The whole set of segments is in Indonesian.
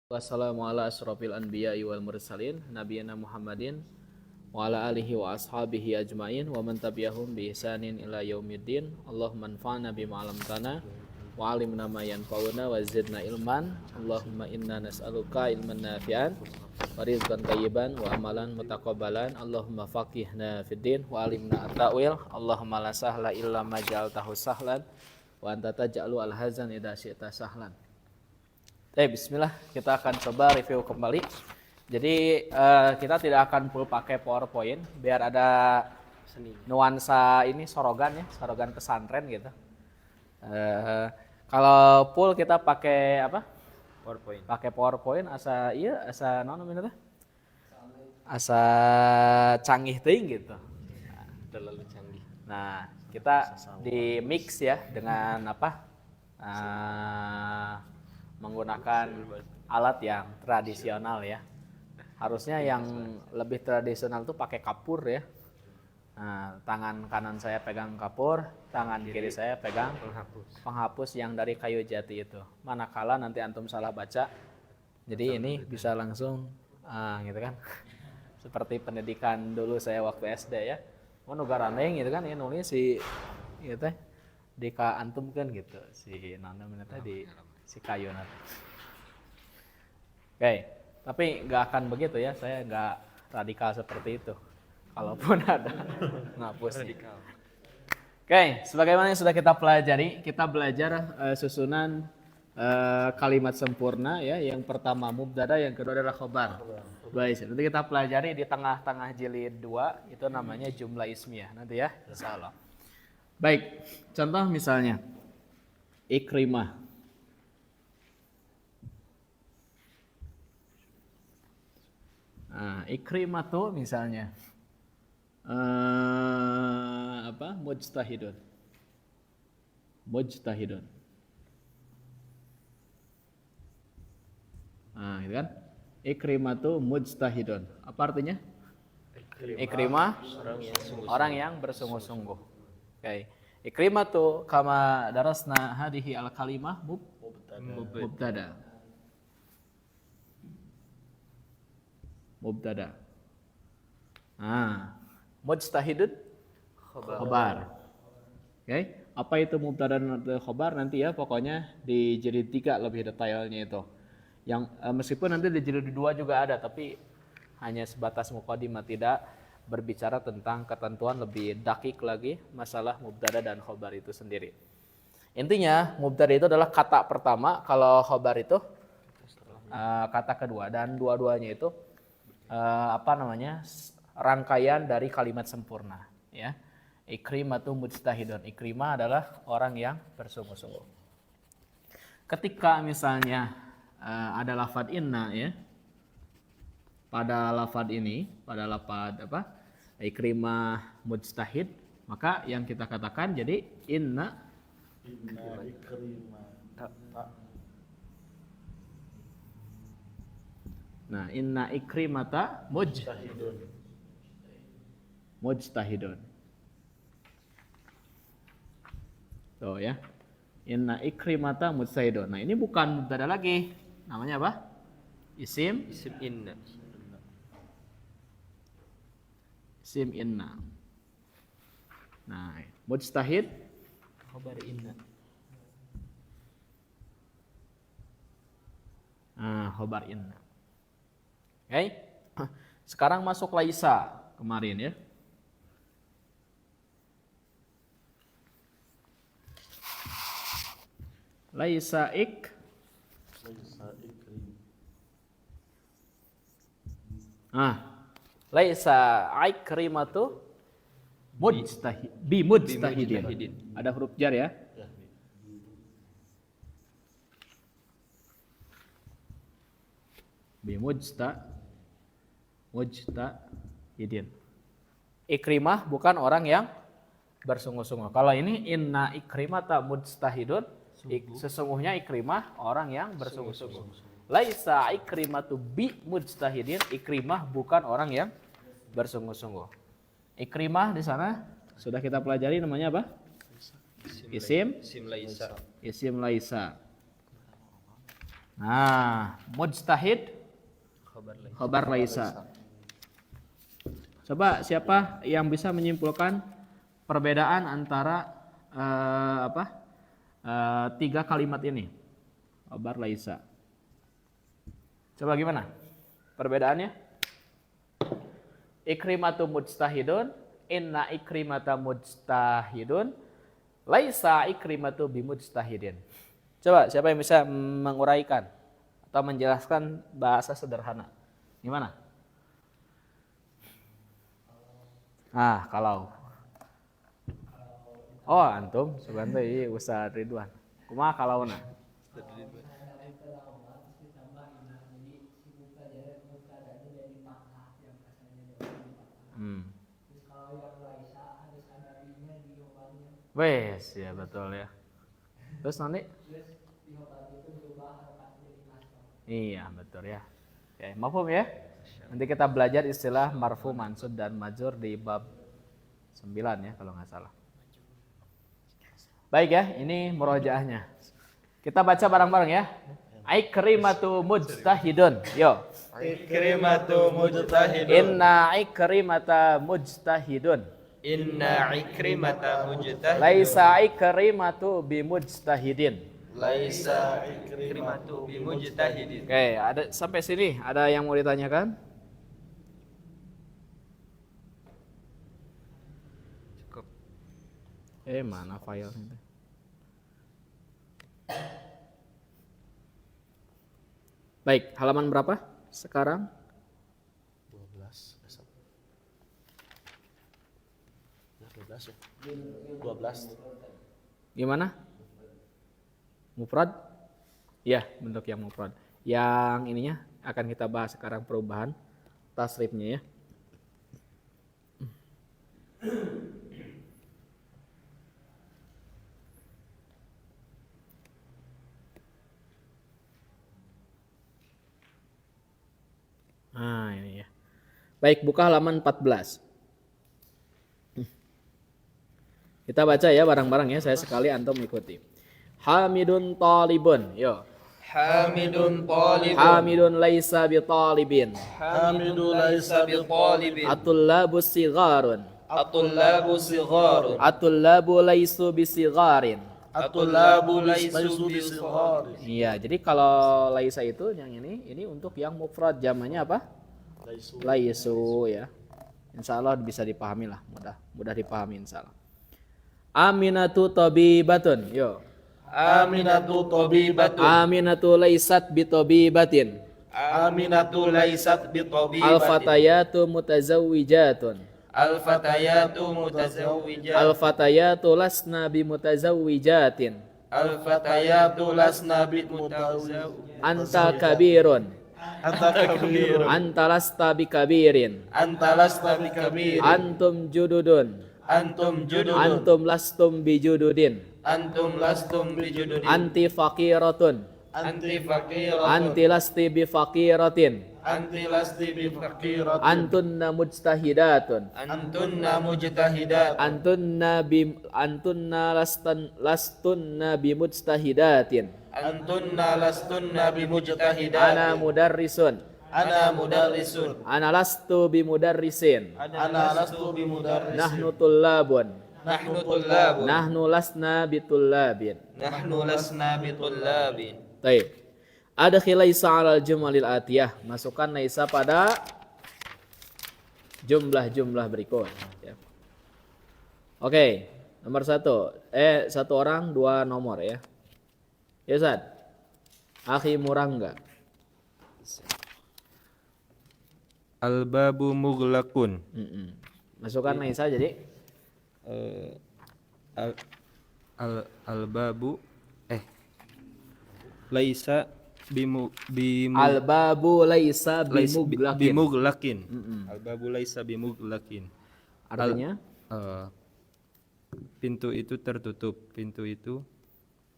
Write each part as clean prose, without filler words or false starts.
Wassalamu ala asrofil anbiya'i wal mursalin nabiyana Muhammadin wa ala alihi wa ashabihi ajmain wa man tabi'ahum bi ihsanin ila yaumiddin. Allahumma anfa'na bima 'allamtana wa 'allimna ma yanfa'una wa zidna ilman. Allahumma inna nas'aluka ilman nafi'an wa rizqan thayyiban wa amalan mutaqabbalan. Allahumma faqihna fid din wa 'allimna at-ta'wil. Allahumma la sahla illa ma ja'altahu sahlan wa anta taj'alu al-hazan idza syi'ta sahlan. Bismillah, kita akan coba review kembali. Jadi kita tidak akan full pakai PowerPoint, biar ada nuansa ini sorogan pesantren gitu. Kalau full kita pakai apa? PowerPoint. Pakai PowerPoint asa non namanya asa canggih ting gitu. Terlalu canggih. Nah, kita di mix ya dengan apa? Menggunakan alat yang tradisional ya. Harusnya yang lebih tradisional tuh pakai kapur ya. Nah, tangan kanan saya pegang kapur, tangan kiri saya pegang penghapus yang dari kayu jati itu. Manakala nanti antum salah baca, jadi ini bisa langsung gitu kan. Seperti pendidikan dulu saya waktu SD ya. Mau nugaraneng gitu kan, ya nulis si gitu di ka antum kan gitu. Si nanda meneta di si kayu nanti. Oke, tapi nggak akan begitu ya, saya nggak radikal seperti itu. Kalaupun ada ngapusnya. Oke, sebagaimana yang sudah kita pelajari, kita belajar susunan kalimat sempurna ya. Yang pertama mubtada, yang kedua adalah khobar. Baik, nanti kita pelajari di tengah-tengah jilid 2 itu namanya jumlah ismiyah nanti ya, insyaallah. Baik, contoh misalnya Ikrimah. Nah, Ikrimah tuh misalnya Mujtahidun. Nah, gitu kan? Ikrimah tuh mujtahidun. Apa artinya? Ikrimah orang yang bersungguh-sungguh. Oke. Ikrimah tuh kama darasna hadihi al kalimah mubtada. Nah, mujtahidun khobar. Oke, apa itu mubtada dan khobar nanti ya, pokoknya di jilid 3 lebih detailnya itu. Yang meskipun nanti di jilid 2 juga ada, tapi hanya sebatas muqaddimah, tidak berbicara tentang ketentuan lebih dakik lagi masalah mubtada dan khobar itu sendiri. Intinya mubtada itu adalah kata pertama, kalau khobar itu kata kedua, dan dua-duanya itu rangkaian dari kalimat sempurna ya. Ikrimatu mujtahidun. Ikrimah adalah orang yang bersungguh-sungguh. Ketika misalnya ada lafadz inna ya, pada lafadz ini, pada lafadz Ikrimah mujtahid, maka yang kita katakan jadi inna ikrimah. Nah, inna ikrimata mujtahidun. Tuh ya. Inna ikrimata mujtahidun. Nah, ini bukan mubtada lagi. Namanya apa? Isim inna. Isim inna. Nah, mujtahid khabar inna. Khabar inna. Oke, sekarang masuk laisa kemarin ya. Laisa ikrim. Laisa ikrimatu mujtahidin. Ada huruf jar ya. Mujtahidin. Ikrimah bukan orang yang bersungguh-sungguh. Kalau ini inna ikrimata mujtahidun, sesungguhnya Ikrimah orang yang bersungguh-sungguh. Laisa ikrimatu bi mujtahidin, Ikrimah bukan orang yang bersungguh-sungguh. Ikrimah di sana sudah kita pelajari namanya apa? Isim laisa. Nah, mujtahid khabar laisa. Coba siapa yang bisa menyimpulkan perbedaan antara tiga kalimat ini? Khabar laisa. Coba gimana perbedaannya? Ikrimatu mujtahidun, inna ikrimata mujtahidun, laisa ikrimatu bimujtahidin. Coba siapa yang bisa menguraikan atau menjelaskan bahasa sederhana? Gimana? Kalau antum sebentar ini Ustaz Ridwan. Kumaha kalauna? Wes, ya betul ya. Terus nanti? Iya, betul ya. Oke, mafhum ya? Nanti kita belajar istilah marfu, mansub dan majrur di bab 9 ya kalau nggak salah. Baik ya, ini murojaahnya. Kita baca bareng-bareng ya. Ikrimatu mujtahidun. Yo. Ikrimatu mujtahidun. Inna ikrimata mujtahidun. Inna ikrimata mujtahidun. Laisa ikrimatu bimujtahidin. Laisa ikrimatu bimujtahidin. Oke, ada sampai sini ada yang mau ditanyakan? Cukup. Mana filenya? Baik, halaman berapa sekarang? 12 ya. 12. Gimana? Mufrad? Ya, bentuk yang mufrad. Yang ininya akan kita bahas sekarang perubahan tasrifnya ya. Ini ya. Baik, buka halaman 14. Kita baca ya bareng-bareng ya, saya sekali antum ikuti. Hamidun talibun. Yo. Hamidun talibun. Hamidun laisa bi talibin. Hamidun laisa bi talibin. Atullabu sigharun. Atullabu sigharun. Atullabu laisu bi sigharin. Atullabu laisu bi sigharin. Iya, jadi kalau laisa itu yang ini untuk yang mufrad, jamannya apa? Laisu ya. Insya Allah bisa dipahami lah, mudah dipahami insya Allah. Aminatu tabibatun. Yo. Aminatu tabibatun. Aminatu laisat bi tabibatin. Aminatu laisat bi tabibatin. Al-fatayatu mutazawwijatun. Al-fatayatu mutazawwijat. Al-fatayatu lasna bi mutazawwijatin. Al-fatayatu lasna bi mutazawwijat. Anta kabirun. Anta kabirun. Anta lasta bi kabirin. Anta lasta bi kabirin. Antum jududun. Antum jududun. Antum lastum bi jududin. Antum lastum bi jududin. Anti faqiratun. Anti faqiratun. Anti lasti bi faqiratin. Anti lasti bi faqiratun. Antunna mujtahidatun. Antunna mujtahidat. Antunna lastunna bi mujtahidatin. Antunna lastunna bi mujtahidat. Ana mudarrisun. Ana mudarrisun. Ana lastu bi mudarrisin. Ana lastu bi mudarrisin. Nahnu tullabun. Nahnu tullabun. Nahnu lasna bi tullabin. Nahnu lasna bi tullabin. Baik. Adkhil laisa 'alal jumalil atiyah. Masukkan laisa pada jumlah-jumlah berikut ya. Oke, nomor 1. Satu orang 2 nomor ya. Ya Ustaz. Akhi Murangga. Al-babu mughlaqun. Masukkan laisa jadi Al-babu laisa al-babu laisa bimughlaqin. Al-babu laisa bimughlaqin. Artinya pintu itu tertutup. Pintu itu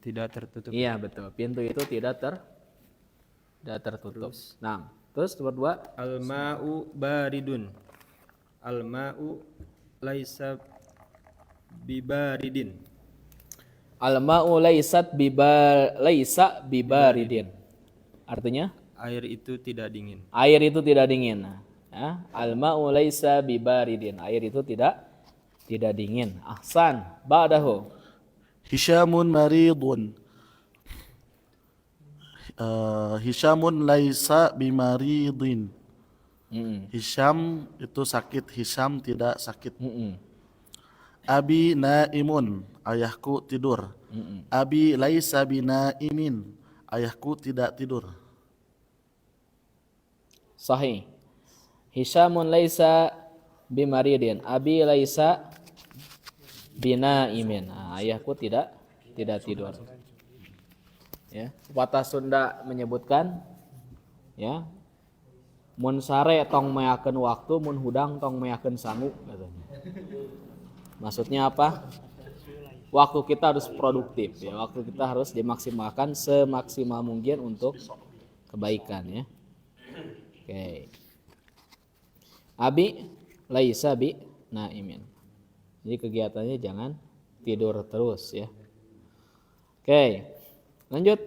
tidak tertutup. iya betul. Pintu itu tidak tertutup. Nah, terus nomor 2. Al-ma'u baridun. Al-ma'u laisa bibaridin. Al-ma'u laisa bibaridin. Artinya air itu tidak dingin. air itu tidak dingin. Ya, al-ma'u laisa bibaridin. Air itu tidak dingin. Ahsan. Ba'dahu. Hisyamun maridun. Hisyamun laisa bimaridin. Hisyam itu sakit, Hisyam tidak sakit. Abi naimun, ayahku tidur. Abi laisa binaimin, ayahku tidak tidur. Sahih. Hisyamun laisa bimaridin. Abi laisa binaimin. Nah, ayahku tidak tidur. Ya, pepatah Sunda menyebutkan ya, mun sare tong meakeun waktu, mun hudang tong meakeun sangu katanya. Maksudnya apa? Waktu kita harus produktif ya, waktu kita harus dimaksimalkan semaksimal mungkin untuk kebaikan ya. Oke. Abi laisa bi naimin. Jadi kegiatannya jangan tidur terus ya. Oke. Lanjut.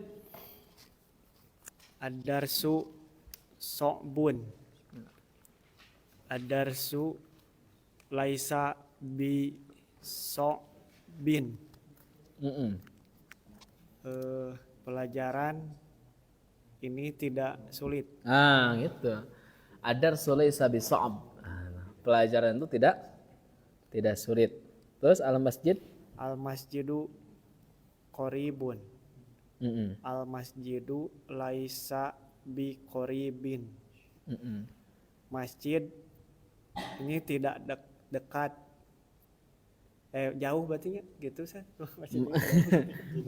Ad-darsu so'bun. Ad-darsu laisa bi so'bin. Pelajaran ini tidak sulit. Nah, gitu. Adar sulaisa bisa'ab. Pelajaran itu tidak sulit. Terus al-masjid? Al-masjidu qoribun. Al-masjidu laisa bi qoribin. Masjid ini tidak dekat. Jauh berarti gitu San?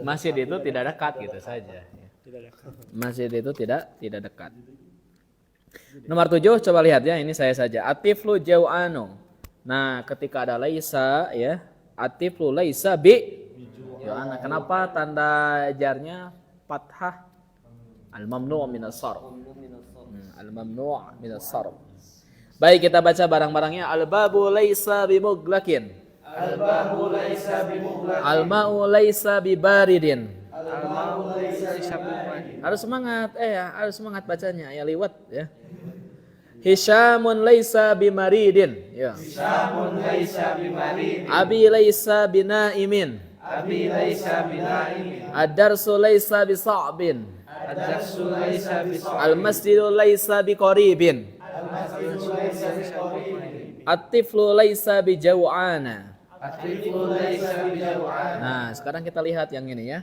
Masjid itu tidak dekat gitu saja. Tidak dekat. Masjid itu tidak dekat. Nomor 7 coba lihat ya, ini saya saja. Atiflu jau'anu. Nah, ketika ada laisa ya, atiflu laisa bi jau'ana. Kenapa tanda jarnya fathah? Al-mamnu' minas sarf. Al-mamnu' minas sarf. Baik, kita baca barang-barangnya. Al-babu laisa bimuglakin. Al-babu laisa bimughlaq. Al-ma'u laisa bibaridin. Al-ma'u laisa bibaridin. Harus semangat, harus semangat bacanya, ya liwat ya. Hisyamun laisa bimaridin, ya. Hisyamun laisa bimaridin. Abi laisa binaimin. Abi laisa binaimin. Ad-darsu laisa bisa'bin. Ad-darsu laisa bisa'bin. Al-masjidu laisa biqaribin. Al-masjidu laisa biqaribin. At-tiflu laisa bijau'ana. At-tiflu laisa bijau'an. Nah, sekarang kita lihat yang ini ya.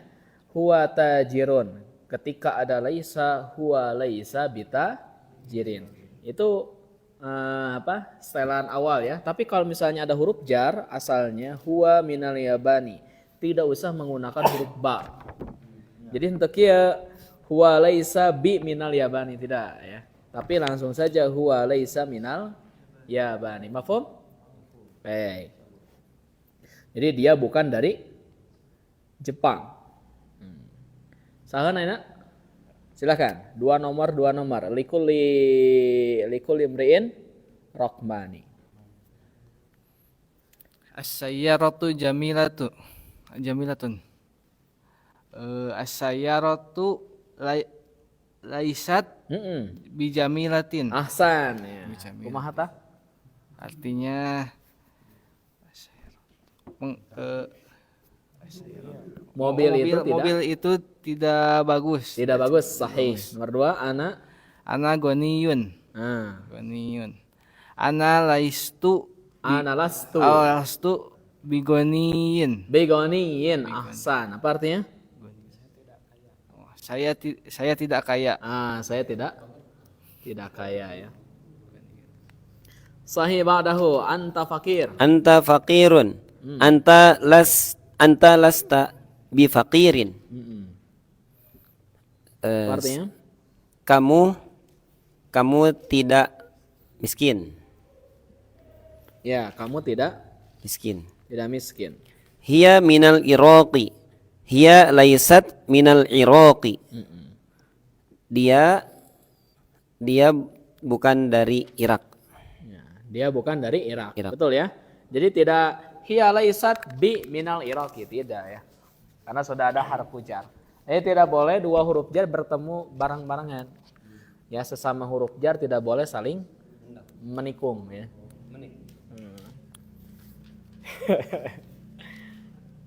Huwa tajirun. Ketika ada laisa, huwa laisa bitajirin. Itu setelan awal ya. Tapi kalau misalnya ada huruf jar, asalnya huwa minal yabani. Tidak usah menggunakan huruf ba. Jadi untuk ya huwa laisa bi minal yabani, tidak ya. Tapi langsung saja huwa laisa minal yabani. Mafhum? Baik. Jadi dia bukan dari Jepang. Sahan enak? Silakan. Dua nomor. Likulli imri'in raqmani. As-sayyaratu jamilatun. As-sayyaratu laisat bijamilatin. Ahsan ya. Bijamil. Kumaha tah? Artinya mobil itu tidak bagus. Tidak bagus, sahih. Nomor 2, Ana goniyun. Goniyun. Ana lastu bigoniyin. Begoniyin. Ahsan. Apa artinya? Saya tidak kaya. Saya tidak kaya ya. Sahih ba'dahu anta fakir. Anta faqirun. Anta lasta bifaqirin. Apa artinya? Kamu tidak miskin. Ya, kamu tidak Miskin. miskin. Hiya minal Iraqi. Hiya laysat minal Iraqi. Dia bukan dari Irak. Ya, dia bukan dari Irak. Irak. Betul ya? Jadi tidak hiya laysat bi minal Iraqi, tidak ya. Karena sudah ada harfu jar. Tidak boleh dua huruf jar bertemu bareng-barengan. Ya, sesama huruf jar tidak boleh saling menikung ya.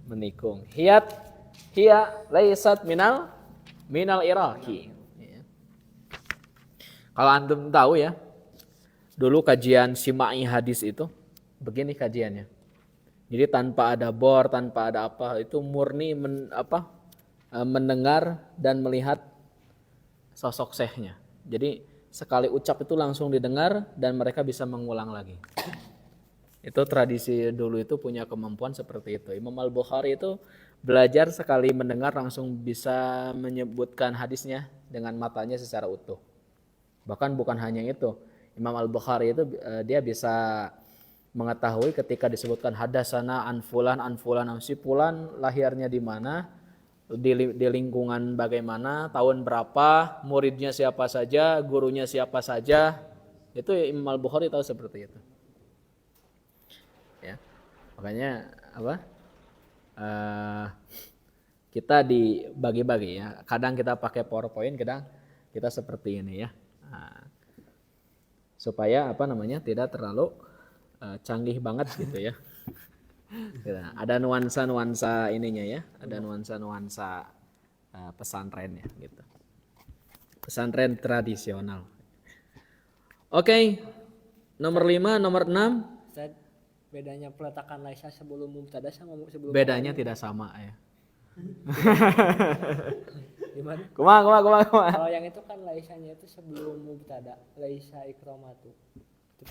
Menikung. Hiya laisat minal iraqi. Ya. Kalau antum tahu ya, dulu kajian Simai hadis itu begini kajiannya. Jadi tanpa ada bor, tanpa ada apa, itu murni mendengar dan melihat sosok syekhnya. Jadi sekali ucap itu langsung didengar dan mereka bisa mengulang lagi. Itu tradisi dulu itu punya kemampuan seperti itu. Imam Al-Bukhari itu belajar sekali mendengar langsung bisa menyebutkan hadisnya dengan matanya secara utuh. Bahkan bukan hanya itu. Imam Al-Bukhari itu dia bisa mengetahui ketika disebutkan hadasana anfulan si fulan lahirnya di mana, di lingkungan bagaimana, tahun berapa, muridnya siapa saja, gurunya siapa saja. Itu Imam Al-Bukhari tahu seperti itu. Ya. Makanya kita dibagi-bagi ya. Kadang kita pakai PowerPoint, kadang kita seperti ini ya. Supaya tidak terlalu canggih banget gitu ya. Ada nuansa-nuansa ininya ya, ada nuansa-nuansa pesantren ya gitu. Pesantren tradisional. Oke. Nomor 5, nomor 6. Ustaz, bedanya peletakan laisa sebelum mubtada sama sebelum Bedanya tidak sama ya. Gimana? Kumaha. Kalau yang itu kan laisanya itu sebelum mubtada, laisa ikramatu.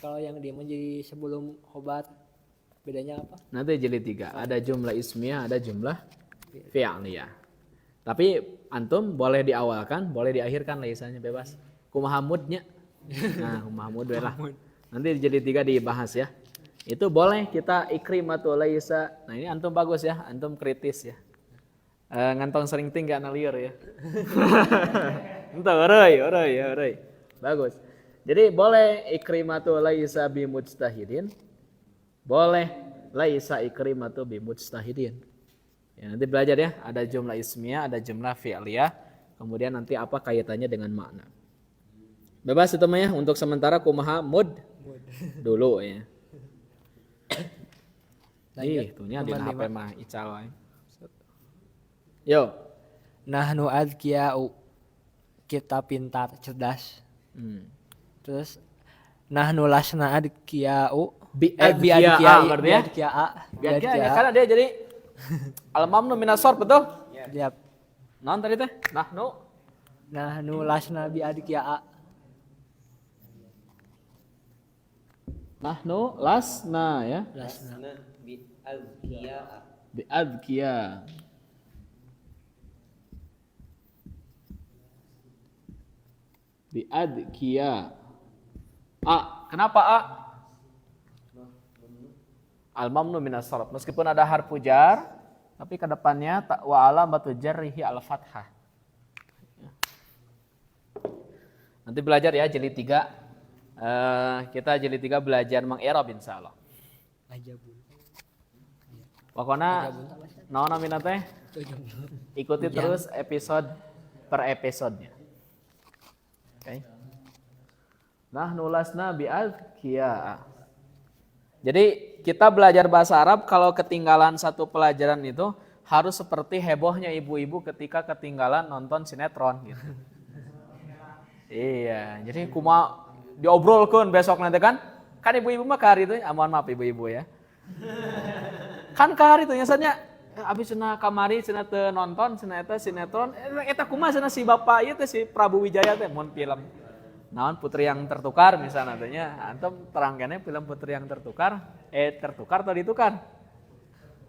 Kalau yang dia menjadi sebelum khobar, bedanya apa? Nanti jilid 3, ada jumlah ismiyah, ada jumlah fi'liyah. Tapi antum boleh diawalkan, boleh diakhirkan laisanya bebas. Kumaha mudnya. Nah, kumaha mud lah. Nanti jilid 3 dibahas ya. Itu boleh kita ikrimatu laisa. Nah, ini antum bagus ya, antum kritis ya. Ngantong sering tinggal naliur ya. Entah oroi. Bagus. Jadi boleh ikrimatu laisa bimujtahidin. Boleh laisa ikrimatu bimujtahidin. Ya, nanti belajar ya, ada jumlah ismiyah, ada jumlah fi'liyah. Kemudian nanti apa kaitannya dengan makna. Bebas itu mah ya, untuk sementara kumaha mud dulu ya. Tuhnya di HP mah ical wae. Yo. Nahnu adkiya'u, kita pintar, cerdas. Terus nahnu lasna adkiya'u, biadkiya karena dia jadi al-mamnu minas sarf betul? Iya. Naon tadi teh? Nahnu lasna bi adkiya'a. Nahnu lasna ya. Lasna bi Biadkiya. Biadkiya. Kenapa A? Al-mamnu minas sarf. Meskipun ada harfu jar, tapi ke depannya wa alamatu jarrihi al-fathah. Nanti belajar ya jilid 3. Kita jilid 3 belajar mengi'rab insyaallah. Pokoknya naon namina teh? Ikuti terus episode per episodenya. Oke. Nahnu lasna bi'adkiya. Jadi kita belajar bahasa Arab kalau ketinggalan satu pelajaran itu harus seperti hebohnya ibu-ibu ketika ketinggalan nonton sinetron gitu. Iya, jadi kuma diobrolkeun besok nanti kan ibu-ibu mah kahari itu, mohon maaf ibu-ibu ya. Kan kahari itu nyasanya abis cenah kamari cenah teu nonton cenah eta sinetron eta kumaha cenah si bapak ieu teh si Prabu Wijaya teh mun film naon Putri yang Tertukar misalnya tanya antum terangkannya film Putri yang Tertukar tertukar atau ditukar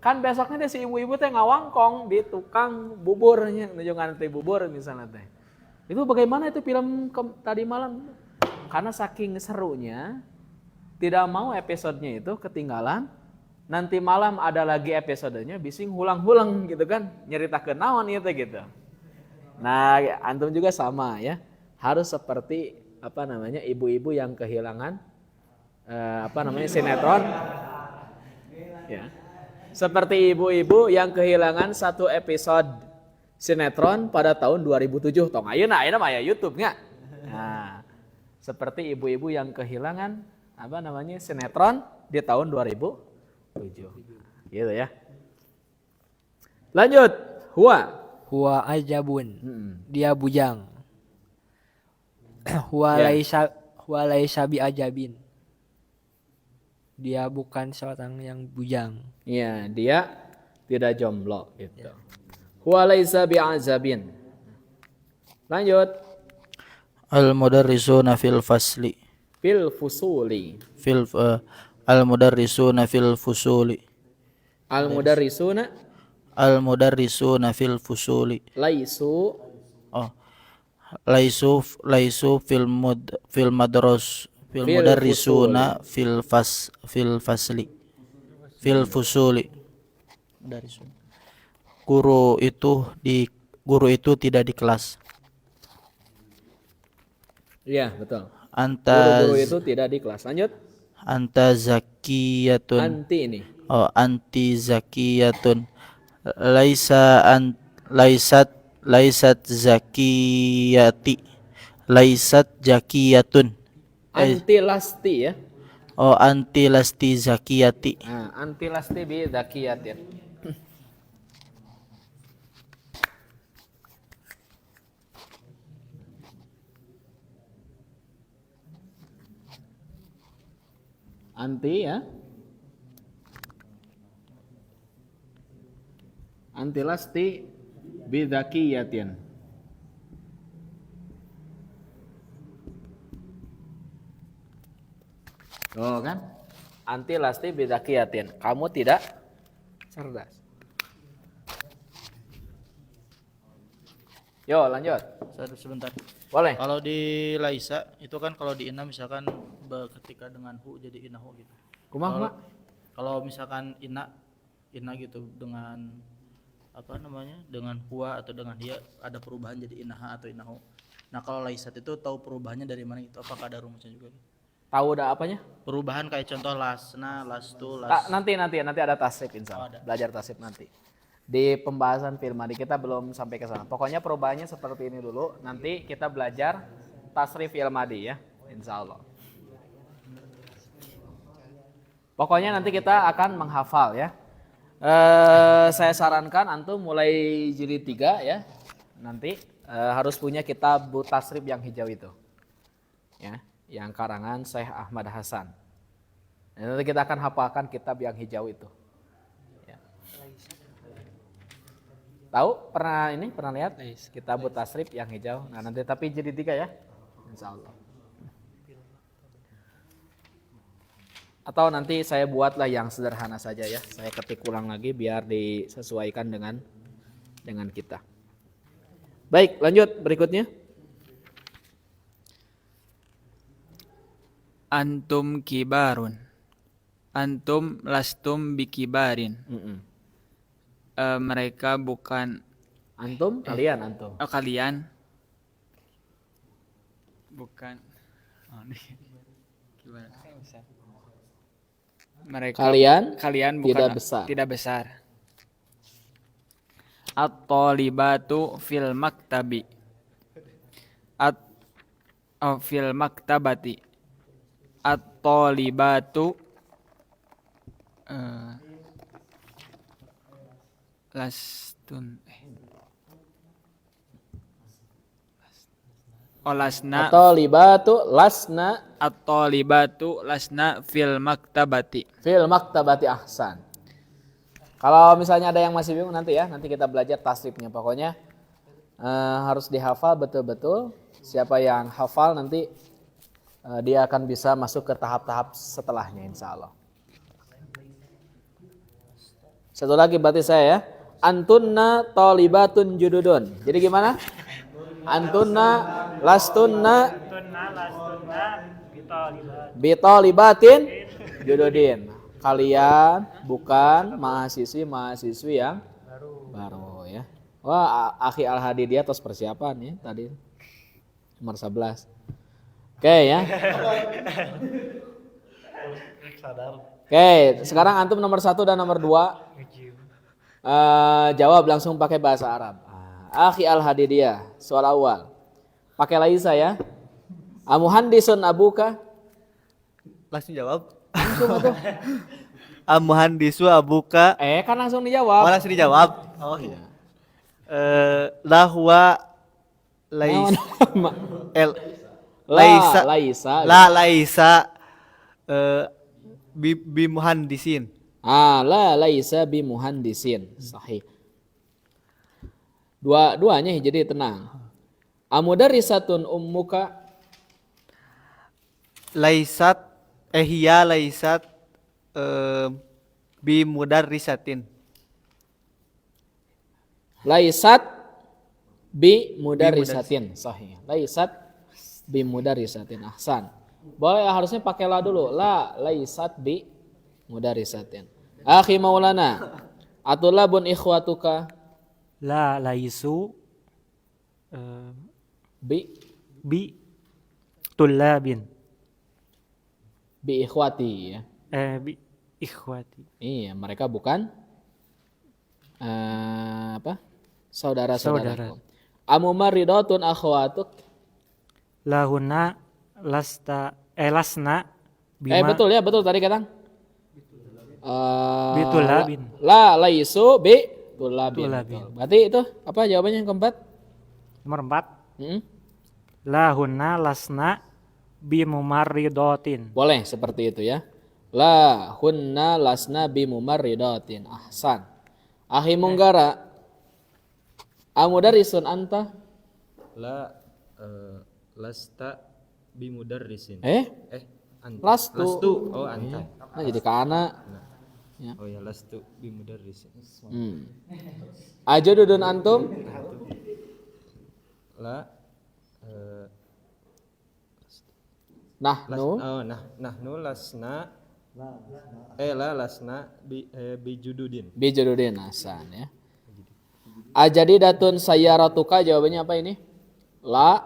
kan besoknya deh si ibu-ibu teh ngawangkong di tukang buburnya nunjungan teh bubur misalnya teh itu bagaimana itu film tadi malam karena saking serunya tidak mau episodenya itu ketinggalan nanti malam ada lagi episodenya bising hulang-hulang gitu kan nyeritakeun naon ieu teh gitu. Nah, antum juga sama ya. Harus seperti ibu-ibu yang kehilangan sinetron. Ya. Seperti ibu-ibu yang kehilangan satu episode sinetron pada tahun 2007. Tong ayeuna mah aya YouTube nya. Nah, seperti ibu-ibu yang kehilangan sinetron di tahun 2007. Gitu ya. Lanjut. Huwa ajabun. Dia bujang. Huwa laisa bi ajabin. Dia bukan seorang yang bujang. Iya, dia tidak jomblo gitu. Huwa laisa bi'azabin. Lanjut. Al-mudarrisuna fil fasli. Fil fusuli. Al-mudarrisuna fil fusuli. Al-mudarrisuna Al-mudarrisuna fil fusuli. laisu Laisu fil mudarrisuna fil fasli. Fil fusuli. Guru itu tidak di kelas. Iya, betul. Anta Guru itu tidak di kelas. Lanjut. anta zakiyatun. Anti ini. Anti zakiyatun. Laisat zakiyati. Laisat zakiyatun. Anti lasti ya. Anti lasti zakiyati. Nah, anti lasti bi zakiyatin. Anti ya. Anti lasti bi zakiyatin. Oh kan? Anti lasti bi zakiyatin. Kamu tidak cerdas. Yo, lanjut. Sebentar. Boleh. Kalau di Laisa itu kan kalau di Inna misalkan ketika dengan hu jadi inahu gitu. Kumaha? Kalau misalkan Inna gitu dengan dengan huwa atau dengan dia ada perubahan jadi inaha atau inahu. Nah kalau Laisat itu tahu perubahannya dari mana gitu? Apakah ada rumusnya juga? Tahu udah apanya? Perubahan kayak contoh lasna, lastu, las. Nanti ada tasrif insya Allah. Belajar tasrif nanti. Di pembahasan fi'il madhi kita belum sampai ke sana. Pokoknya perubahannya seperti ini dulu. Nanti kita belajar tasrif fi'il madhi ya, insya Allah. Pokoknya nanti kita akan menghafal ya. Saya sarankan antum mulai jilid 3 ya. Nanti harus punya kitab tasrif yang hijau itu. Ya, yang karangan Syekh Ahmad Hasan. Nanti kita akan hafalkan kitab yang hijau itu. Ya. Tahu pernah lihat kitab tasrif yang hijau? Nah, nanti tapi jilid 3 ya. Insyaallah. Atau nanti saya buatlah yang sederhana saja ya. Saya ketik ulang lagi biar disesuaikan dengan kita. Baik, lanjut berikutnya. Antum kibarun. Antum lastum bikibarin. Mereka bukan Antum, kalian antum. kalian bukan mereka kalian bukan tidak besar. At-talibatu fil maktabi. Fil maktabati. At-talibatu lastun lasna At-talibatu lasna at-talibatu lasna fil maktabati. fil maktabati ahsan. Kalau misalnya ada yang masih bingung nanti kita belajar tasrifnya. Pokoknya harus dihafal betul-betul. Siapa yang hafal nanti dia akan bisa masuk ke tahap-tahap setelahnya insya Allah. Satu lagi berarti saya ya. Antunna talibatun jududun. Jadi gimana? Antunna lastunna bitalibatin jududin. Kalian bukan mahasiswi yang baru ya. Wah, Akhi Al-Hadi dia terus persiapan ya tadi. Nomor 11. Oke ya. Oke, sekarang antum nomor 1 dan nomor 2. Jawab langsung pakai bahasa Arab. Akhi al-hadidiyah, soal awal. Pakai laisa ya. Amuhandisun abuka. Langsung jawab. Langsung atuh. Amuhandisu abuka. Kan langsung dijawab. Langsung dijawab. Oh iya. Lahwa lais el laisa laisa bi muhandisin. La laisa bi muhandisin. Sahih. Dua-duanya jadi tenang. Amudarrisatun ummuka. Laisat hiya laisat bi mudarrisatin. Laisat bi mudarrisatin. Sahih. Laisat bi mudarrisatin. Ahsan. Boleh harusnya pakai la dulu. La laisat bi mudarrisatin. Akhi Maulana, atulabun ikhwatuka. La laisu bi tullabin. Bi ikhwati ya. Bi ikhwati. Iya, mereka bukan saudara-saudara. Amumarridatun akhwatuk. Lahuna lasna bima. Betul tadi katang. Bitulabin. La laisu bi tulabin. Berarti itu apa jawabannya yang keempat? Nomor 4. Lahuna lasna bimumarridatin. Boleh seperti itu ya. La hunna lasna bimumarridatin. Ahsan. Akhi Munggara, amudarisun anta? La lasta bimudarrisin. Anta. Lastu. Oh, anta. Nah, jadi kana. Ya. Oh ya, lastu bimudarrisin. Ajadudun antum? La nahnu. Nahnu lasna. La lasna bijududin. Bijududin, Hasan ya. Ajadidatun sayyaratuka, jawabannya apa ini? La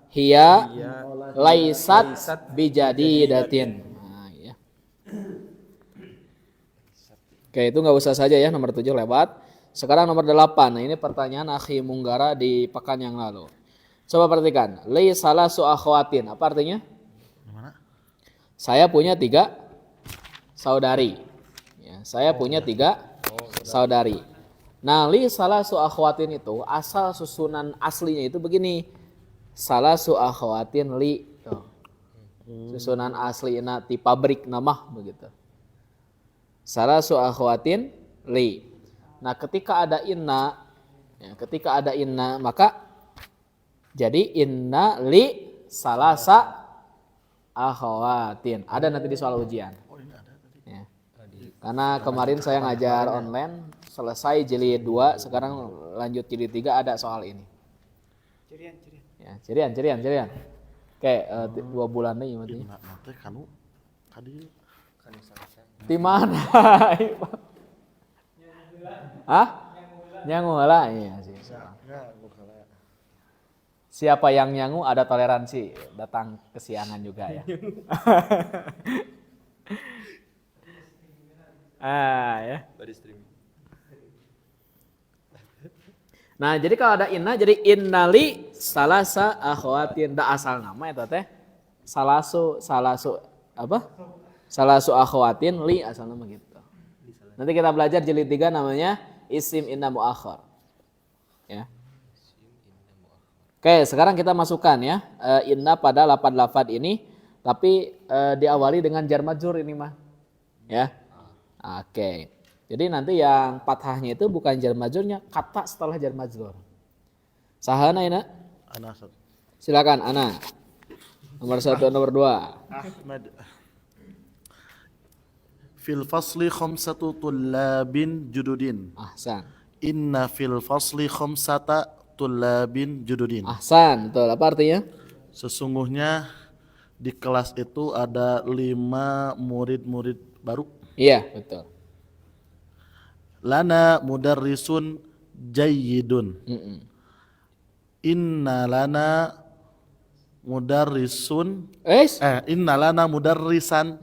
hiya laisat bijadidatin. Nah, ya. Oke, itu nggak usah saja ya, nomor 7 lewat. Sekarang nomor 8. Nah, ini pertanyaan Akhi Munggara di pekan yang lalu. Coba perhatikan. Li salasu akhwatin. Apa artinya? Saya punya 3 saudari. Ya, saya punya 3 saudari. Nah, li salasu akhwatin itu asal susunan aslinya itu begini. Salasu akhwatin li. Tuh. Susunan asli di pabrik nama begitu. Salasu akhwatin li. Nah, ketika ada inna, maka jadi inna li salasa akhwatin. Ada nanti di soal ujian. Ya. Karena kemarin saya ngajar online, selesai jilid 2, sekarang lanjut jilid 3 ada soal ini. Cirian. Oke, 2 bulan nih maksudnya. Di mana? Hah? Nyangu lah, iya sih. Siapa yang nyangu ada toleransi, datang kesiangan juga ya. Ya. Nah, jadi kalau ada inna, jadi innali salasa akhwatin. Da asal nama itu teh. Salasu apa? Salasu akhwatin li asal nama gitu. Nanti kita belajar jilid 3 namanya isim inna muakhar. Ya. Oke, sekarang kita masukkan ya inna pada lafad-lafad ini, tapi diawali dengan jar majrur ini mah. Ya. Oke. Jadi nanti yang fathahnya itu bukan jar majrurnya, kata setelah jar majrur. Sahana ina? Ana. Silakan Ana. Nomor 1, nomor 2. Ahmad. Fil fasli khamsatu tullabin jududin. Ahsan. Inna fil fasli khamsata tullabin jududin. Ahsan, betul. Apa artinya? Sesungguhnya di kelas itu ada 5 murid-murid baru. Iya, betul. Lana mudarrisun jayyidun. Inna lana mudarrisun inna lana mudarrisan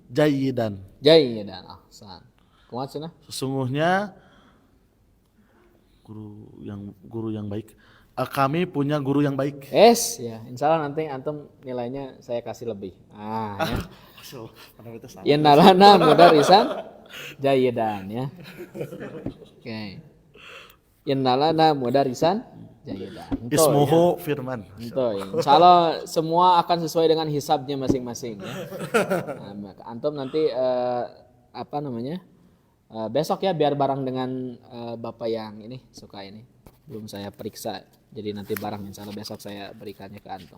jayyidan. Jayyidan, ahsan. Kumaha cenah? Sesungguhnya Guru yang baik. Kami punya guru yang baik. Yes, ya. Insya Allah nanti antum nilainya saya kasih lebih. Ya. Inna lana mudarisan jayidan ya. Oke. Inna lana mudarisan jayidan. Ismuhu Firman. Itu ya. Insya Allah semua akan sesuai dengan hisabnya masing-masing ya. Nah, antum nanti besok ya biar bareng dengan bapak yang ini suka ini. Belum saya periksa. Jadi nanti barang insya Allah besok saya berikannya ke antum.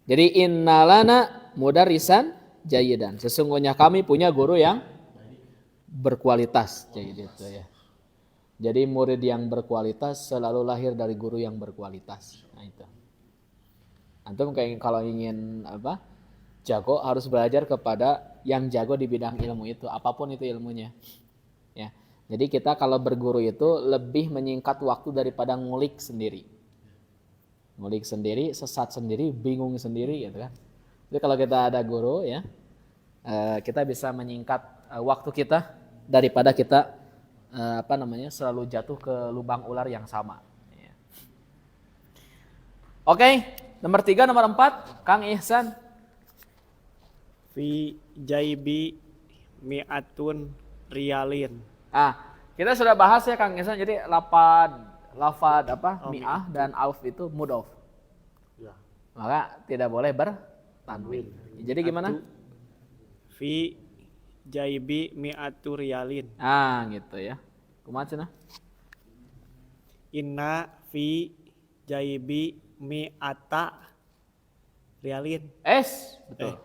Jadi innalana mudarisan jayidan. Sesungguhnya kami punya guru yang berkualitas. Jadi itu ya. Jadi murid yang berkualitas selalu lahir dari guru yang berkualitas. Nah itu. Antum kayak kalau ingin jago harus belajar kepada yang jago di bidang ilmu itu, apapun itu ilmunya. Ya. Jadi kita kalau berguru itu lebih menyingkat waktu daripada ngulik sendiri. Ngulik sendiri, sesat sendiri, bingung sendiri gitu kan. Jadi kalau kita ada guru ya, kita bisa menyingkat waktu kita daripada kita selalu jatuh ke lubang ular yang sama. Ya. Oke, nomor 3, nomor 4, Kang Ihsan. Fi jaibi mi'atun riyalin. Kita sudah bahas ya Kang Ihsan. Jadi lafad mi'ah dan alf itu mudhof. Ya. Maka tidak boleh bertanwin. Jadi gimana? Fi jaibi mi'atu riyalin. Gitu ya. Kumaha cenah? Inna fi jaibi mi'ata riyalin. Betul.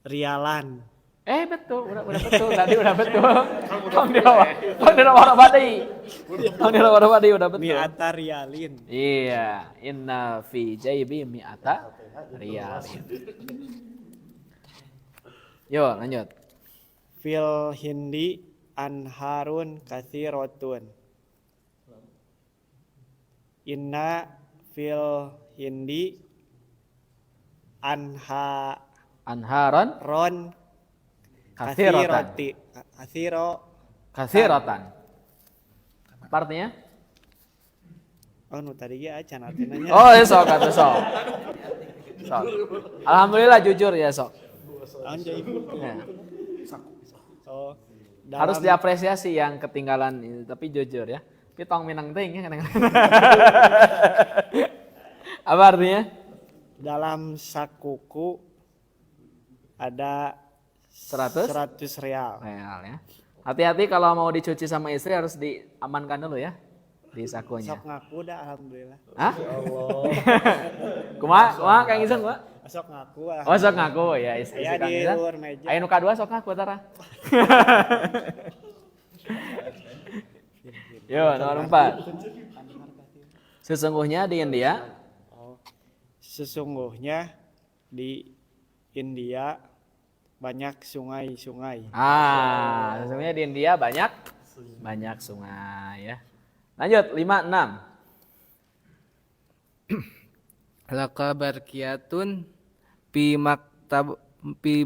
Rialan. Betul, udah betul. Tadi udah betul. Tong dilawar-badi udah betul. Mi'ata riyalin. Iya, inna fi jaibi mi'ata riyalin. Yo, lanjut. Fil hindi anharun katsiratun. Inna fil hindi anharon katsiratan. Apa artinya? Tadi ya can artinya. Sok. Alhamdulillah jujur ya sok. Ya. Harus diapresiasi yang ketinggalan tapi jujur ya. Pitong minang ting ya kadang-kadang. Apa artinya? Dalam sakuku ada 100 real ya. Hati-hati kalau mau dicuci sama istri harus diamankan dulu ya di sakunya. Sok ngaku dah alhamdulillah. Hah? Kumaha Kang Ihsan kumaha? Sok ngaku. Sok ngaku ya istri Kang Ihsan. Aya nu kadua sok ngaku tara. Yo, nomor 4. Sesungguhnya di India. Sesungguhnya di India banyak sungai-sungai. Sesungguhnya di India banyak sungai ya. Lanjut 5, 6. Laka barkiyatun pi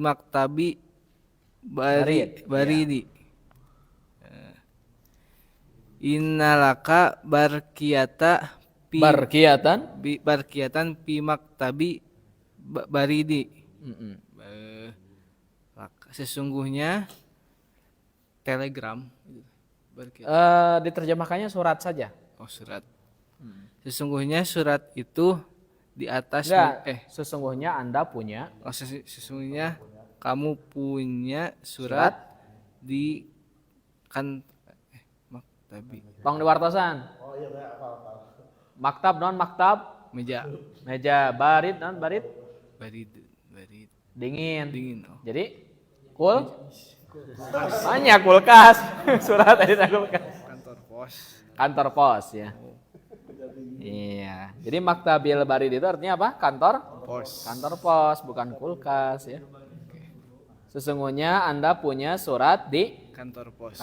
maktabi baridi. Innalaka barkiyatan pi maktabi baridi. Sesungguhnya telegram. Diterjemahkannya surat saja. Surat. Sesungguhnya surat itu di atas. Sesungguhnya Anda punya. Sesungguhnya kamu punya surat di maktabi. Tong diwartosan. Maktab non maktab. Meja. Barid non barid. Barid. Dingin. Jadi banyak kulkas. Surat tadi kulkas. Kantor pos ya. Iya. Jadi maktabil barid itu artinya apa? Kantor pos bukan kulkas ya. Sesungguhnya Anda punya surat di kantor pos.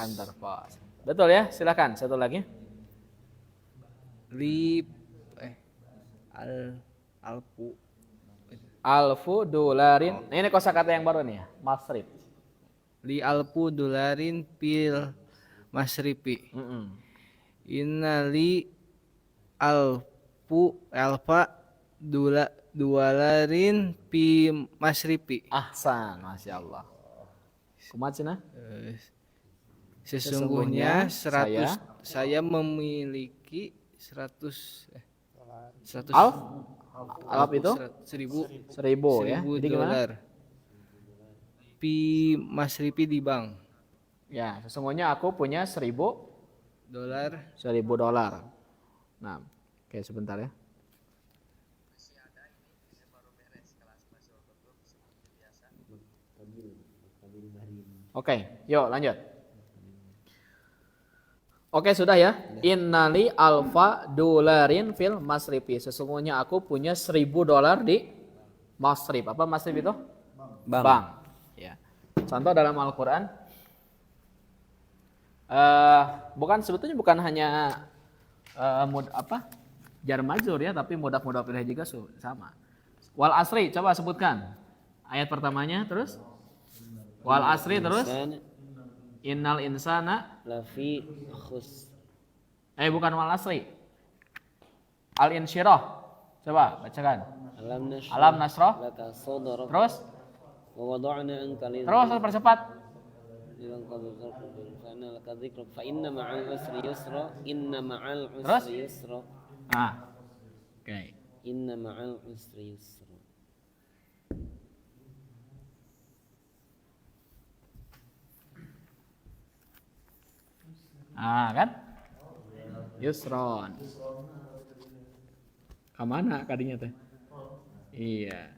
Betul ya? Silakan satu lagi. Alfu dolarin. Ini kosakata yang baru nih ya, masrif. Li alfu dolarin pil masripi. Innali alfa dualarin pi masripi. Ahsan, Masya Allah. Kumat cenah? Sesungguhnya Sesungguhnya 100 saya memiliki 100 Alf itu 1000 ya. Jadi gimana? dolar. Pi masripi di bank. Ya, sesungguhnya aku punya 1000 Dolar. $1000. Nah, oke sebentar ya. Oke, yuk lanjut. Oke, sudah ya. Innali alfa dolarin fil masrifi. Sesungguhnya aku punya $1000 di masrif. Apa masrif itu? Bank. Ya. Contoh dalam Al-Qur'an. Sebetulnya bukan hanya jar majrur ya, tapi mudhaf ilaih juga sama. Wal asri, coba sebutkan ayat pertamanya, terus wal asri, terus innal insana lafi khus. Bukan wal asri, al insyirah, coba bacakan alam nasrah, terus terus percepat. Fa inna ma'al usri yusra, inna ma'al Terus? usri yusra, Oke. inna ma'al usri yusra. Kan? Yusron. Kamana kadinya teh? Iya.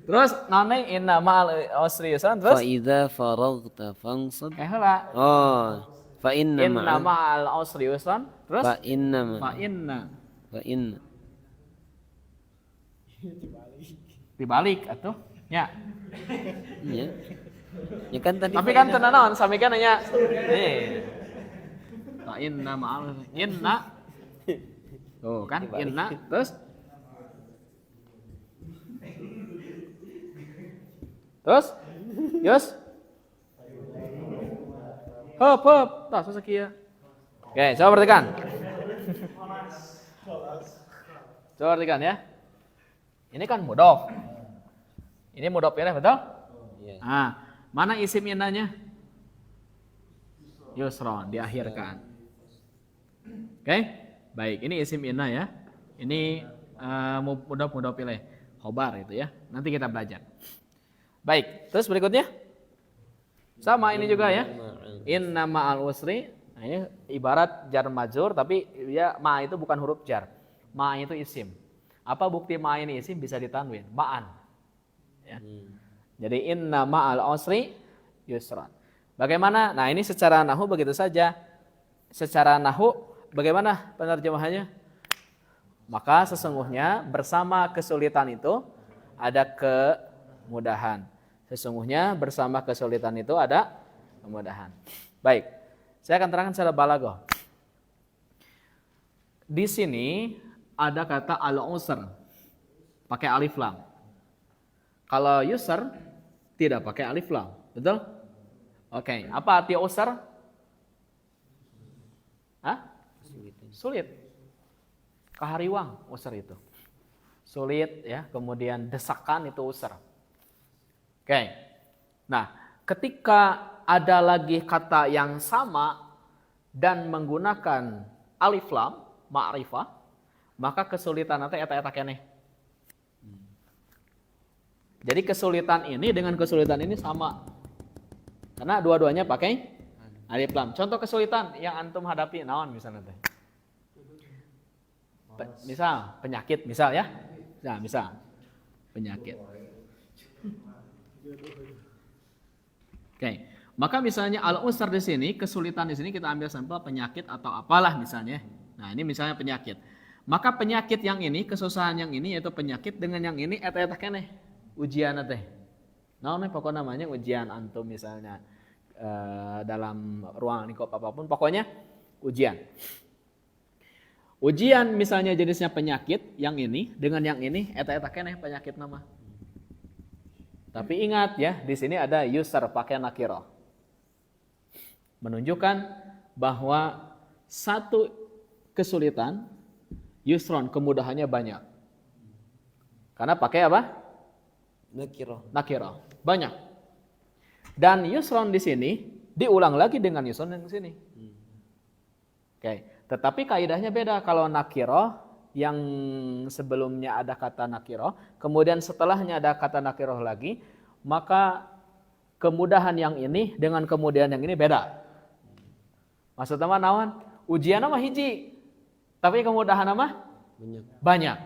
Terus noneng inna ma'al usri yusran, terus Fa idza faraghta fansab. heula. Oh, fa inna Inna ma'al usri yusran, terus fa inna dibalik atuh nya. ya. Ya kan tadi. Tapi kan teu naon sami kan nya. Nih. Fa inna ma'al inna. Tuh kan inna, terus Yus. Hop. Tah susah kieu. Oke, coba perhatikan. Coba perhatikan ya. Ini kan mudhof. Ini mudhof ilaih, betul? Iya. Mana isim innanya? Yusron, diakhirkan. Oke? Baik, ini isim inna ya. Ini mudhof ilaih. Khobar itu ya. Nanti kita belajar. Baik, terus berikutnya sama ini juga ya. Inna ma'al usri. Nah, ini ibarat jar majrur, tapi ya ma itu bukan huruf jar. Ma itu isim. Apa bukti ma ini isim bisa ditanwin? Ma'an. Ya. Jadi inna ma'al usri yusran. Bagaimana? Nah, ini secara nahwu begitu saja. Secara nahwu bagaimana penerjemahannya? Maka sesungguhnya bersama kesulitan itu ada kemudahan. Sesungguhnya bersama kesulitan itu ada kemudahan. Baik, saya akan terangkan secara balaghah. Di sini ada kata al-usr, pakai alif lam. Kalau yusr tidak pakai alif lam, betul? Oke, apa arti usr? Sulit. Kahariwang usr itu. Sulit ya, kemudian desakan itu usr. Oke. Nah, ketika ada lagi kata yang sama dan menggunakan alif lam, ma'rifah, maka kesulitan nanti eta keneh. Jadi kesulitan ini dengan kesulitan ini sama. Karena dua-duanya pakai alif lam. Contoh kesulitan yang antum hadapi naon misalnya teh. Misal penyakit, misal ya. Nah, misal penyakit. Oke, maka misalnya al-usr di sini, kesulitan di sini kita ambil sampel penyakit atau apalah misalnya. Nah, ini misalnya penyakit. Maka penyakit yang ini, kesusahan yang ini yaitu penyakit dengan yang ini eta keneh ujian teh. Naon pokoknya namanya ujian antum misalnya dalam ruang lingkup apapun, pokoknya ujian. Ujian misalnya jenisnya penyakit yang ini dengan yang ini eta keneh penyakit nama. Tapi ingat ya, di sini ada yusr pakai nakirah. menunjukkan bahwa satu kesulitan yusron kemudahannya banyak. Karena pakai apa? Nakirah. Banyak. Dan yusron di sini diulang lagi dengan yusron yang di sini. Oke, tetapi kaidahnya beda. Kalau nakirah yang sebelumnya ada kata nakirah, kemudian setelahnya ada kata nakirah lagi, maka kemudahan yang ini dengan kemudahan yang ini beda. Maksudnya mah naon? Ujian mah hiji, tapi kemudahan mah banyak.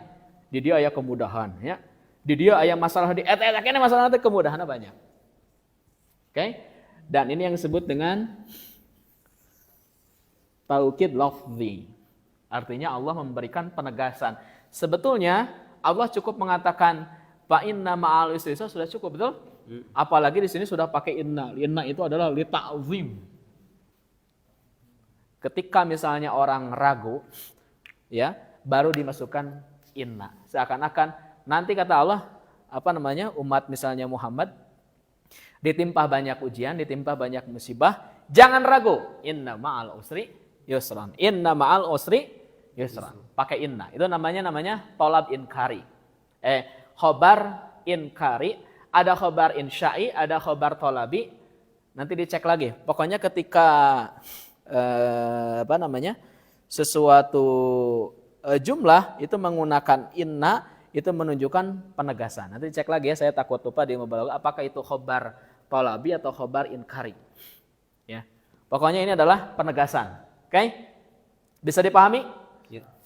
Di dia aya kemudahan, ya. Di dia aya masalah di eta kene masalah teh kemudahanna banyak. Oke? Dan ini yang disebut dengan taukid lafzi. Artinya Allah memberikan penegasan. Sebetulnya Allah cukup mengatakan fa inna ma'al usri yusra sudah cukup, betul? Apalagi di sini sudah pakai inna. Inna itu adalah li ta'zim. Ketika misalnya orang ragu, ya, baru dimasukkan inna. Seakan-akan nanti kata Allah, umat misalnya Muhammad ditimpa banyak ujian, ditimpa banyak musibah, jangan ragu. Inna ma'al usri yusran. Inna ma'al usri yusran. Pakai inna. Itu namanya tolab inkari. Khobar inkari, ada khobar insya'i, ada khobar tolabi. Nanti dicek lagi. Pokoknya ketika sesuatu jumlah itu menggunakan inna, itu menunjukkan penegasan. Nanti cek lagi ya, saya takut lupa di mubalaghah apakah itu khobar tolabi atau khobar inkari. Ya. Pokoknya ini adalah penegasan. Oke? Bisa dipahami?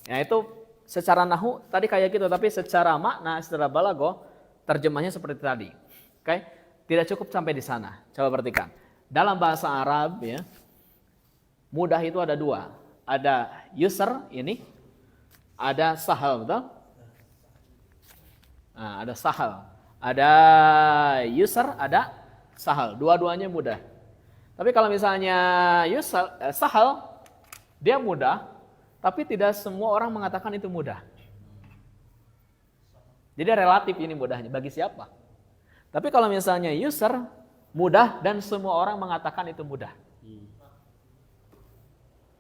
Ya, itu secara nahu tadi kayak gitu, tapi secara makna, secara balaghah terjemahnya seperti tadi. Oke? Tidak cukup sampai di sana. Coba perhatikan. Dalam bahasa Arab ya, mudah itu ada dua. Ada yusr ini, ada sahal, betul? Nah, ada sahal. Ada yusr, ada sahal. Dua-duanya mudah. Tapi kalau misalnya sahal, dia mudah, tapi tidak semua orang mengatakan itu mudah. Jadi relatif ini mudahnya, bagi siapa? Tapi kalau misalnya yusr, mudah dan semua orang mengatakan itu mudah.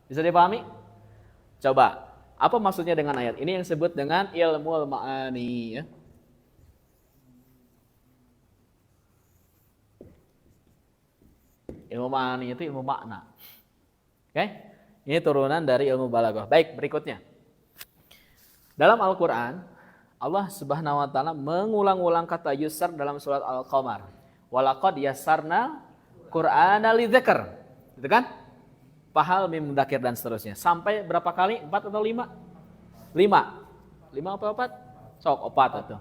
Bisa dipahami? Coba, apa maksudnya dengan ayat ini yang disebut dengan ilmu ma'ani ya? Ilmu ma'ani itu ilmu makna. Oke? Ini turunan dari ilmu balaghah. Baik, berikutnya. Dalam Al-Qur'an, Allah Subhanahu wa taala mengulang-ulang kata yusr dalam surat Al-Qamar. Walaqad yassarna Qur'ana lidzikr. Gitu kan? Fahal mim mudzakkir dan seterusnya. Sampai berapa kali? 4 atau 5? 5. 5 apa 4? Sok 4 atau.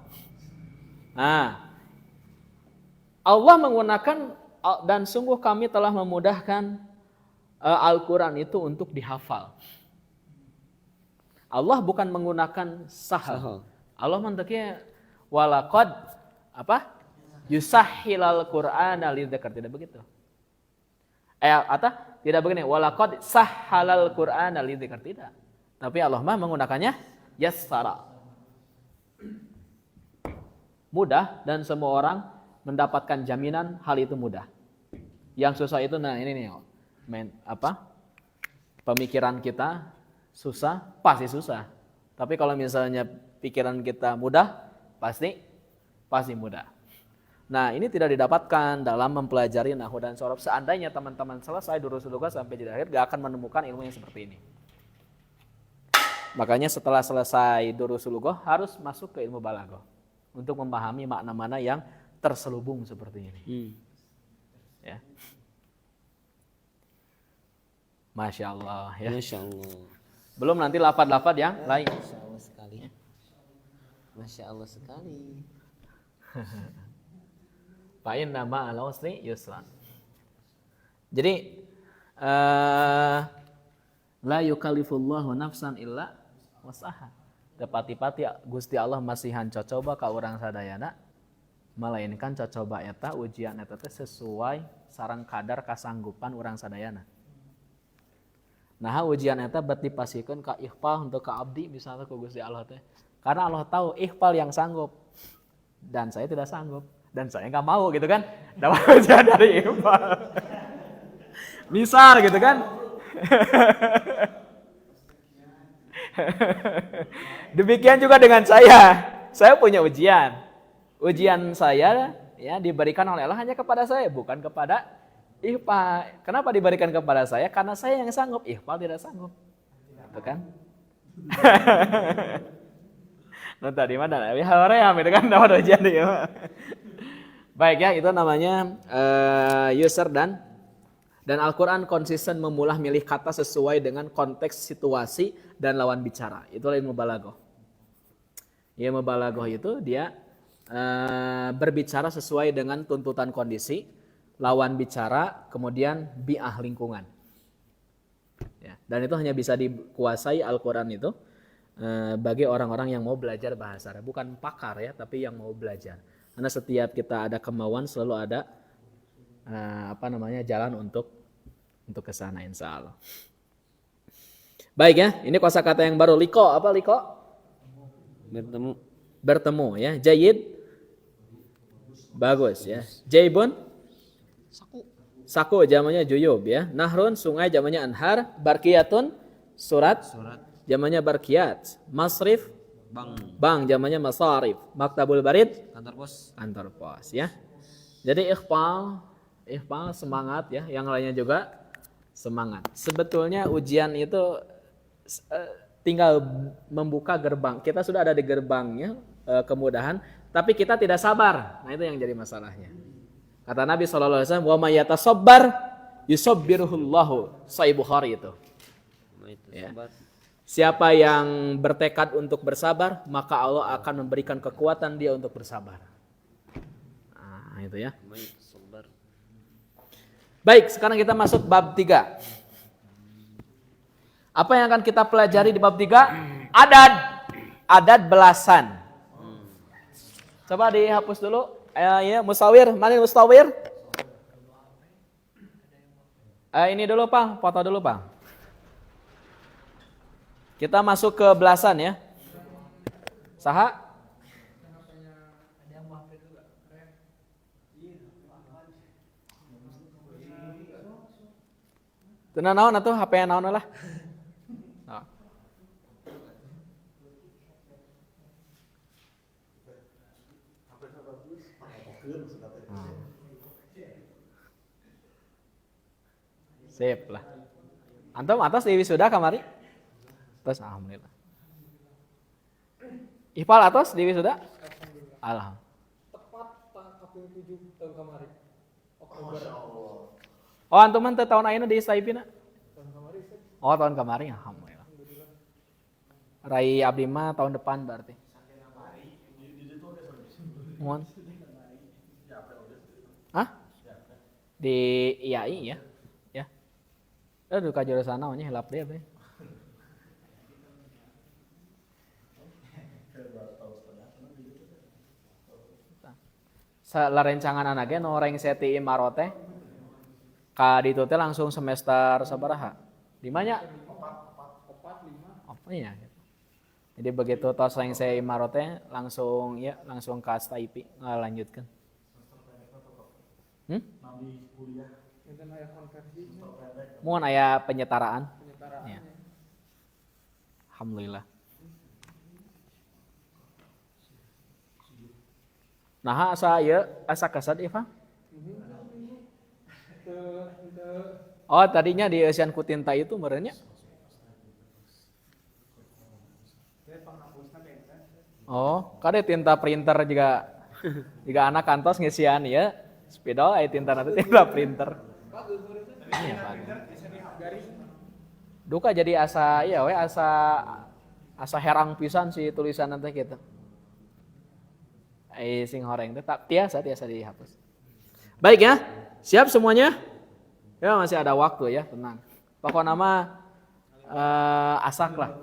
Nah, Allah menggunakan dan sungguh kami telah memudahkan Al-Quran itu untuk dihafal. Allah bukan menggunakan sahal. Allah menteknya walaqad yusahhilal Qur'ana lidzikr, tidak begitu. Tidak begini, walaqad sahhalal Qur'ana lidzikr, tidak. Tapi Allah mah menggunakannya yassara. Mudah dan semua orang mendapatkan jaminan hal itu mudah. Yang susah itu ini nih, pemikiran kita susah, pasti susah. Tapi kalau misalnya pikiran kita mudah, pasti mudah. Nah, ini tidak didapatkan dalam mempelajari nahwu dan shorof. Seandainya teman-teman selesai durusul lughah sampai di akhir, gak akan menemukan ilmu yang seperti ini. Makanya setelah selesai durusul lughah harus masuk ke ilmu balaghah untuk memahami makna-makna yang terselubung seperti ini. Ya. Masya Allah ya. Masya Allah. Belum nanti lafad-lafad yang lain. Masya Allah sekali. Masya Allah sekali. Fa inna ma'al usri yusran. Jadi la yukallifullahu nafsan illa wasaha. Dapati-pati Gusti Allah masihan cocoba ka urang sadayana, melainkan cocoba eta ujian eta teh sesuai sareng kadar kasanggupan urang sadayana. Nah, ujian eta bet dipasikeun ka ikhfal untuk ka abdi misalnya ku Gusti Allah teh. Karena Allah tahu ikhfal yang sanggup dan saya tidak sanggup. Dan saya nggak mau gitu kan, dapat ujian dari ikhfal. Misal gitu kan. Demikian juga dengan saya. Saya punya ujian. Ujian saya ya diberikan oleh Allah hanya kepada saya, bukan kepada Iqbal. Kenapa diberikan kepada saya? Karena saya yang sanggup, Iqbal tidak sanggup. Gitu kan? Nah, tadi mana? Hawaream itu kan dapat ujian dia. Baik ya, itu namanya user dan Al-Quran konsisten memilah milih kata sesuai dengan konteks situasi dan lawan bicara. Itulah ilmu balaghah. Ilmu balaghah itu dia berbicara sesuai dengan tuntutan kondisi, lawan bicara, kemudian bi'ah lingkungan. Ya, dan itu hanya bisa dikuasai Al-Quran itu bagi orang-orang yang mau belajar bahasa Arab. Bukan pakar ya, tapi yang mau belajar. Karena setiap kita ada kemauan selalu ada jalan untuk ke sana insya Allah. Baik ya, ini kosakata yang baru. Liko, apa liko? Bertemu ya. Jayid, bagus ya. Jaibun, saku jamannya juyub ya. Nahrun, sungai jamannya anhar. Barkiyatun, surat jamannya barkiyat. Masrif, bank jamannya masarif. Maktabul barid, kantor pos ya. Jadi Iqbal semangat ya, yang lainnya juga semangat. Sebetulnya ujian itu tinggal membuka gerbang. Kita sudah ada di gerbangnya kemudahan, tapi kita tidak sabar. Nah, itu yang jadi masalahnya. Kata Nabi SAW, "Wa may yatasabbar yusabbirullahu." Sahih Bukhari itu. Ya. Siapa yang bertekad untuk bersabar, maka Allah akan memberikan kekuatan dia untuk bersabar. Nah, itu ya. Baik, sekarang kita masuk bab 3. Apa yang akan kita pelajari di bab 3? Adad belasan. Coba dihapus dulu. Ya, musawir, mana mustawir? Ini dulu Pak, foto dulu Pak. Kita masuk ke belasan ya. Saha? Tenang naon atuh HP naon lah. Sip lah. Antum atas di wisuda kamari? Terus alhamdulillah. Ihfal atas di wisuda? Alhamdulillah. Tepat kaping 7 tahun kamari. Oktober. Oh, antum teh tahun ayeuna di Saipina? Oh, tahun kemarin alhamdulillah. Rai abdi mah tahun depan berarti. Mohon. Hah? Di IAI ya. Ya. Aduh ka jurusan naonnya hilap deh be. Larencangan anaknya noreng seti imarote ka ditu teh langsung semester sabaraha? Di mana? 4, 5. Apa ya? Jadi begitu tos yang saya imarote langsung ke STIP lanjutkan. Mohon aya penyetaraan. Ya. Alhamdulillah. Nah, asa kasad Iva? Oh, tadinya di Asian Kutinta itu merenya. Oh, kade tinta printer juga anak kantos ngisian ya. Spidol aya tinta nanti tinta printer. Iya, Pak. Duka jadi asa asa herang pisan si tulisan nanti gitu. Sing horeng tetap tiasa dihapus. Baik ya. Siap semuanya? Ya masih ada waktu ya, tenang. Pokoknya nama asak lah.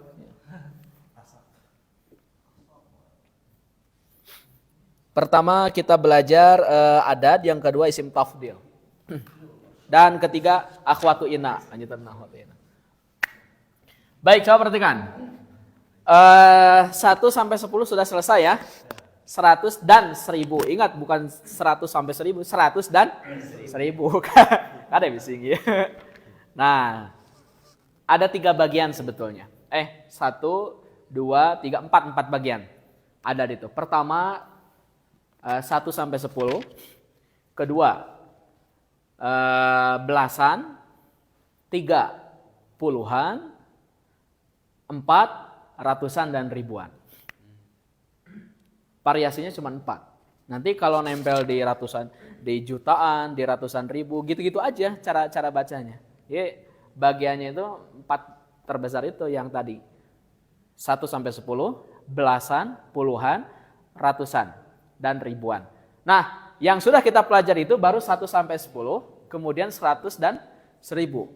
Pertama kita belajar adad, yang kedua isim tafdil. Dan ketiga akhwatu ina, lanjutan akhwatu ina. Baik, coba perhatikan. 1 sampai 10 sudah selesai ya. 100 dan 1000. Ingat bukan 100 sampai 1000, 100 dan 1000. Kada bising ya. Nah, ada 3 bagian sebetulnya. 1, 2, 3, 4 bagian. Ada di itu. Pertama 1 sampai 10. Kedua belasan. 3 puluhan. 4 ratusan dan ribuan. Variasinya cuma 4. Nanti kalau nempel di ratusan, di jutaan, di ratusan ribu, gitu-gitu aja cara bacanya. Jadi bagiannya itu 4 terbesar itu yang tadi. 1 sampai 10, belasan, puluhan, ratusan, dan ribuan. Nah, yang sudah kita pelajari itu baru 1 sampai 10, kemudian 100 dan 1000.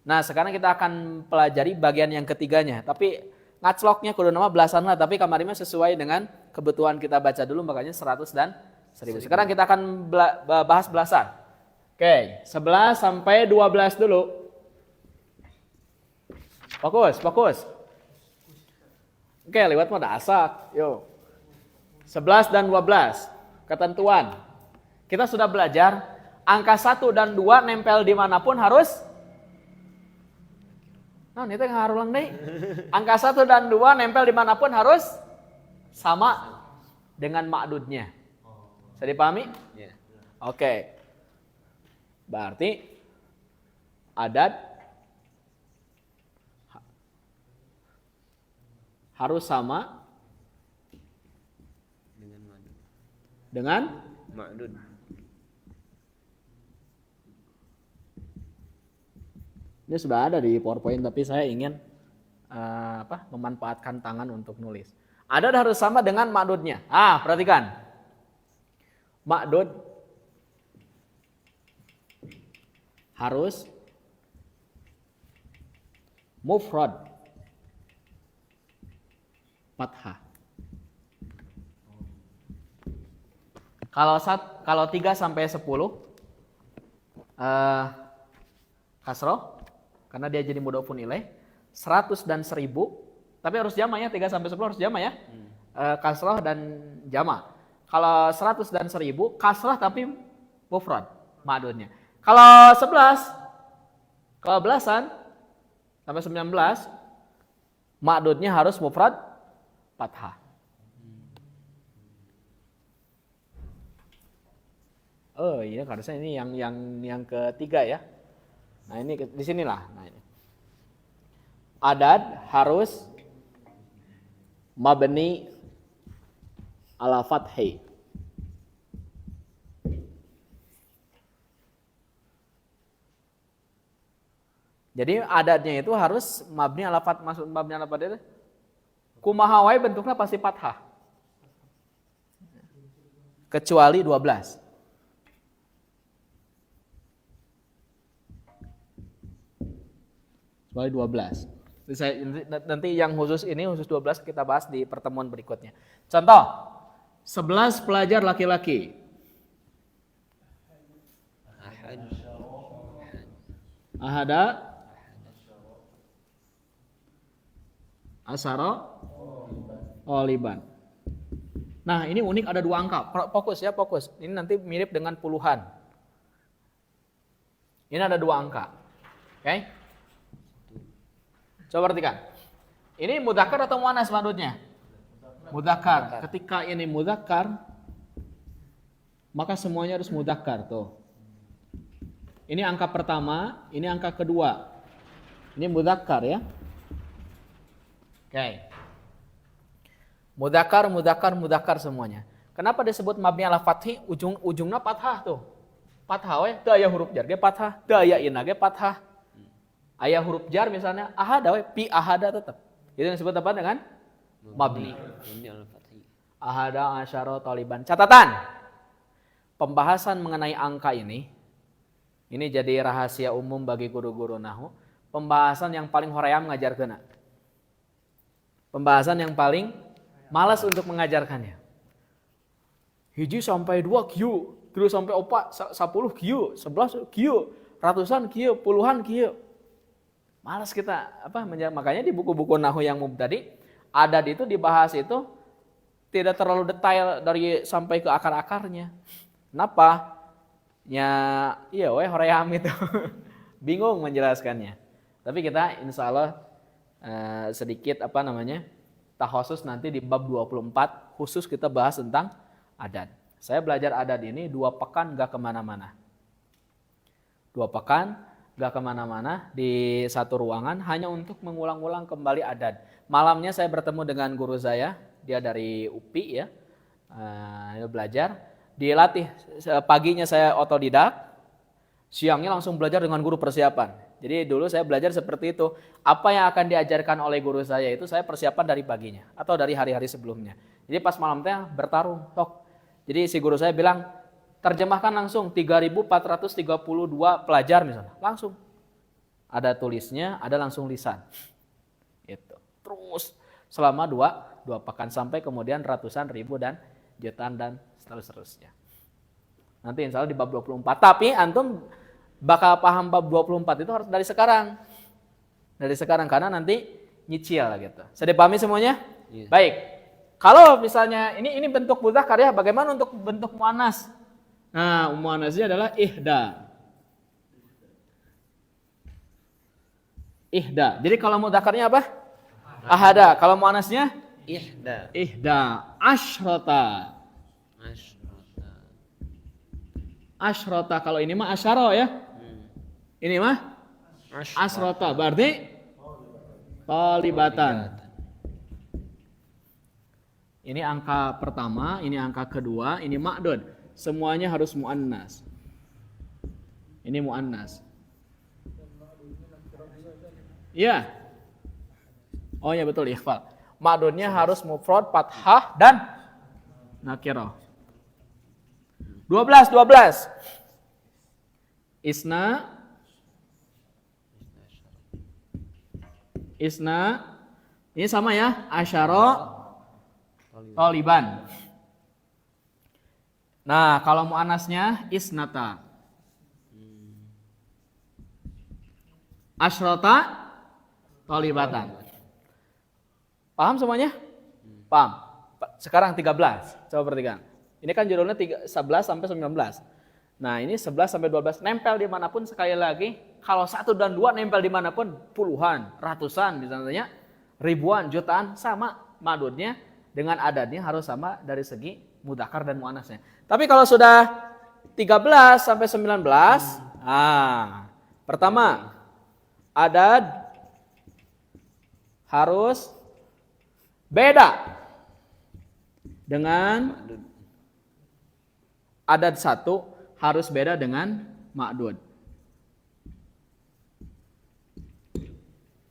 Nah, sekarang kita akan pelajari bagian yang ketiganya. Tapi ngacloknya kudu nama belasan lah, tapi kamarnya sesuai dengan kebutuhan kita baca dulu, makanya 100 dan 1000. Sekarang kita akan bahas belasan. Oke, 11 sampai 12 dulu. Fokus. Oke, lewat mode asak. Yuk. 11 dan 12. Ketentuan. Kita sudah belajar angka 1 dan 2 nempel dimanapun harus. Nah, ini ngarulang deh. Angka 1 dan 2 nempel dimanapun harus sama dengan ma'dudnya. Bisa dipahami? Oke. Berarti adad harus sama dengan ma'dud. Ini sudah ada di PowerPoint, tapi saya ingin memanfaatkan tangan untuk nulis. Adad harus sama dengan ma'dudnya. Perhatikan. Ma'dud harus mufrad fathah. Kalau 3 sampai 10 kasroh, karena dia jadi mudhofun ilaih. 100 dan 1000, tapi harus jama ya, 3 sampai 10 harus jama ya. Kasroh dan jama. Kalau 100 dan 1000 kasroh tapi mufrad ma'dudnya. Kalau 11, kalau belasan sampai 19 ma'dudnya harus mufrad fathah. Oh iya, harusnya ini yang ketiga ya. Nah ini di sinilah. Nah, ini. Adad harus mabni ala fathi. Jadi adadnya itu harus mabni ala fath. Maksud mabni ala fath itu kumaha wae bentuknya pasti fathah. Kecuali 12. Kecuali 12. Nanti yang khusus ini, khusus 12 kita bahas di pertemuan berikutnya. Contoh, 11 pelajar laki-laki. Ahada, asara, oliban. Nah ini unik, ada 2 angka. Fokus ya, fokus. Ini nanti mirip dengan puluhan. Ini ada 2 angka. Oke? Coba perhatikan. Ini mudzakkar atau muannas maksudnya? Mudzakkar. Ketika ini mudzakkar, maka semuanya harus mudzakkar tuh. Ini angka pertama, ini angka kedua. Ini mudzakkar ya. Oke. Mudzakkar semuanya. Kenapa disebut mabni ala fathi? Ujungnya fathah tuh. Fathah we, teu aya huruf jar ge fathah, teu aya ina ge fathah. Aya huruf jar misalnya ahada we, pi ahada tetap. Itu yang disebut apa dengan mabni. Ahada asyara taliban. Catatan. Pembahasan mengenai angka ini jadi rahasia umum bagi guru-guru nahwu. Pembahasan yang paling hoream ngajarkeunna. Pembahasan yang paling malas untuk mengajarkannya. Hiji sampai 2 kieu, 3 sampai 4, 10 kieu, 11 kieu, ratusan kieu, puluhan kieu. Malas kita makanya di buku-buku nahwu yang tadi adad itu dibahas itu tidak terlalu detail dari sampai ke akar-akarnya. Kenapa? Iya hoream itu. bingung menjelaskannya. Tapi kita insya Allah sedikit takhusus nanti di bab 24 khusus kita bahas tentang adat. Saya belajar adat ini 2 pekan gak kemana-mana. 2 pekan gak kemana-mana di satu ruangan hanya untuk mengulang-ulang kembali adat. Malamnya saya bertemu dengan guru saya, dia dari UPI ya, belajar. Dilatih, paginya saya otodidak, siangnya langsung belajar dengan guru persiapan. Jadi dulu saya belajar seperti itu. Apa yang akan diajarkan oleh guru saya itu saya persiapan dari paginya atau dari hari-hari sebelumnya. Jadi pas malam teh bertarung, tok. Jadi si guru saya bilang, terjemahkan langsung 3.432 pelajar misalnya, langsung. Ada tulisnya, ada langsung lisan. Itu. Terus selama 2 pekan sampai kemudian ratusan ribu dan jutaan dan seterusnya. Nanti insya Allah di bab 24. Tapi antum bakal paham bab 24 itu harus dari sekarang. Dari sekarang karena nanti nyicil gitu. Sudah dipahami semuanya? Iya. Baik. Kalau misalnya ini bentuk mudzakkar ya, bagaimana untuk bentuk muannas? Nah, muannasnya adalah ihda. Ihda. Jadi kalau mudzakarnya apa? Ahada. Kalau muannasnya ihda. Asyrota. Asyrota. Kalau ini mah asyara ya. Ini mah asyrota. Berarti talibatan. Ini angka pertama, ini angka kedua, ini ma'dud. Semuanya harus muannas. Ini muannas. Iya. Oh ya betul, ikhfal. Ma'dudnya harus mufrad, fathah dan nakirah. 12. Isna. Ini sama ya, asyara taliban. Nah, kalau muannasnya isnata. Asyrata talibatan. Paham semuanya? Paham. Sekarang 13. Coba perhatikan. Ini kan judulnya 11 sampai 19. Nah, ini 11 sampai 12 nempel dimanapun, sekali lagi. Kalau 1 dan 2 nempel dimanapun, puluhan, ratusan, misalnya ribuan, jutaan, sama madudnya dengan adatnya harus sama dari segi mudzakkar dan muannasnya. Tapi kalau sudah 13 sampai 19, pertama adat harus beda dengan adat 1, harus beda dengan ma'dud.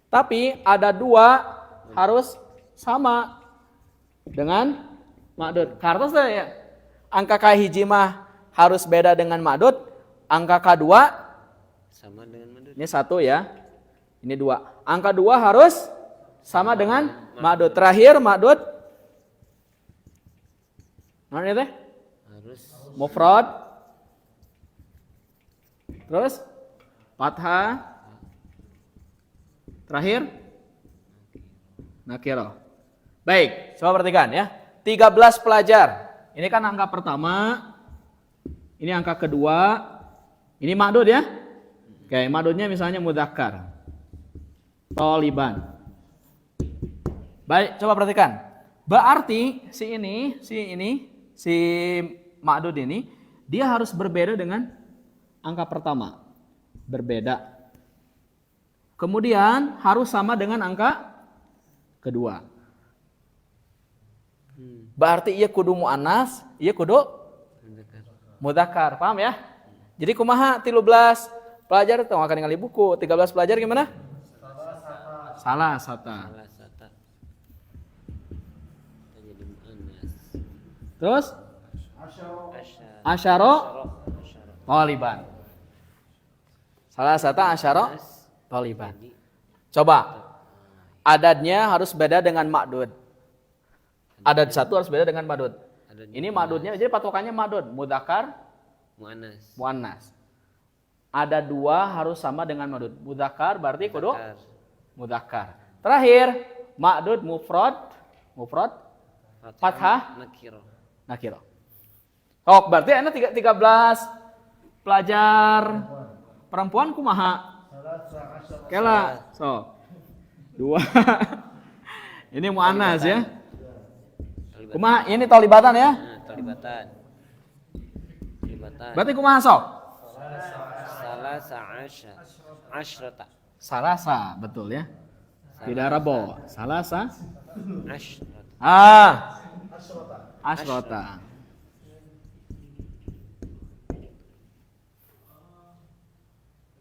Tapi ada 2 harus sama dengan ma'dud. Karena saya angka kahiji mah harus beda dengan ma'dud, angka K2 sama dengan ma'dud. Ini 1 ya. Ini 2. Angka 2 harus sama dengan ma'dud. Terakhir ma'dud mana teh? Harus mufrad. Terus fathah. Terakhir nakirah. Baik, coba perhatikan ya. 13 pelajar. Ini kan angka pertama. Ini angka kedua. Ini ma'dud ya. Oke, ma'dudnya misalnya mudzakkar. Taliban. Baik, coba perhatikan. Berarti si ma'dud ini dia harus berbeda dengan angka pertama. Berbeda. Kemudian harus sama dengan angka kedua. Berarti ia kudu muannas, ia kudu mudzakkar. Paham ya? Jadi kumaha 13 pelajar tong akan ningali buku. 13 pelajar gimana? Salah sata. jadi muannas. Terus asyara taliban. Salah sata asyara taliban. Coba. Adatnya harus beda dengan ma'dud. Adat 1 harus beda dengan ma'dud. Ini ma'dudnya, jadi patokannya ma'dud, mudzakkar, muannas. Ada 2 harus sama dengan ma'dud. Mudzakkar berarti kudu mudzakkar. Terakhir, ma'dud mufrad, fathah, nakirah. Oh, berarti ana 13 pelajar perempuan kumaha? Kela. So. 2. Ini muannas ya. Kumaha ini tolibatan ya? Tolibatan. Berarti kumaha sok? Salasa asyrata. Salasa, betul ya. Tidak rabo. Salasa. Asyrata. Asyrota.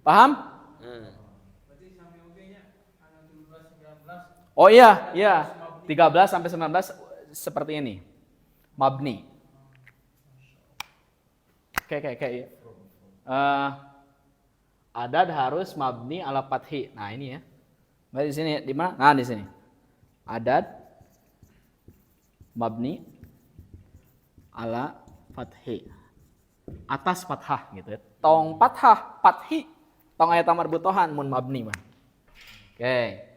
Paham? Oh iya, iya. 13 sampai 19 seperti ini. Mabni. Kayak. Adad harus mabni ala fathi. Nah, ini ya. Berarti di sini di mana? Nah, di sini. Adad mabni ala fathi. Atas fathah gitu ya. Tong fathah, fathi. Tong ayat marbutohan mun mabni mah. Oke.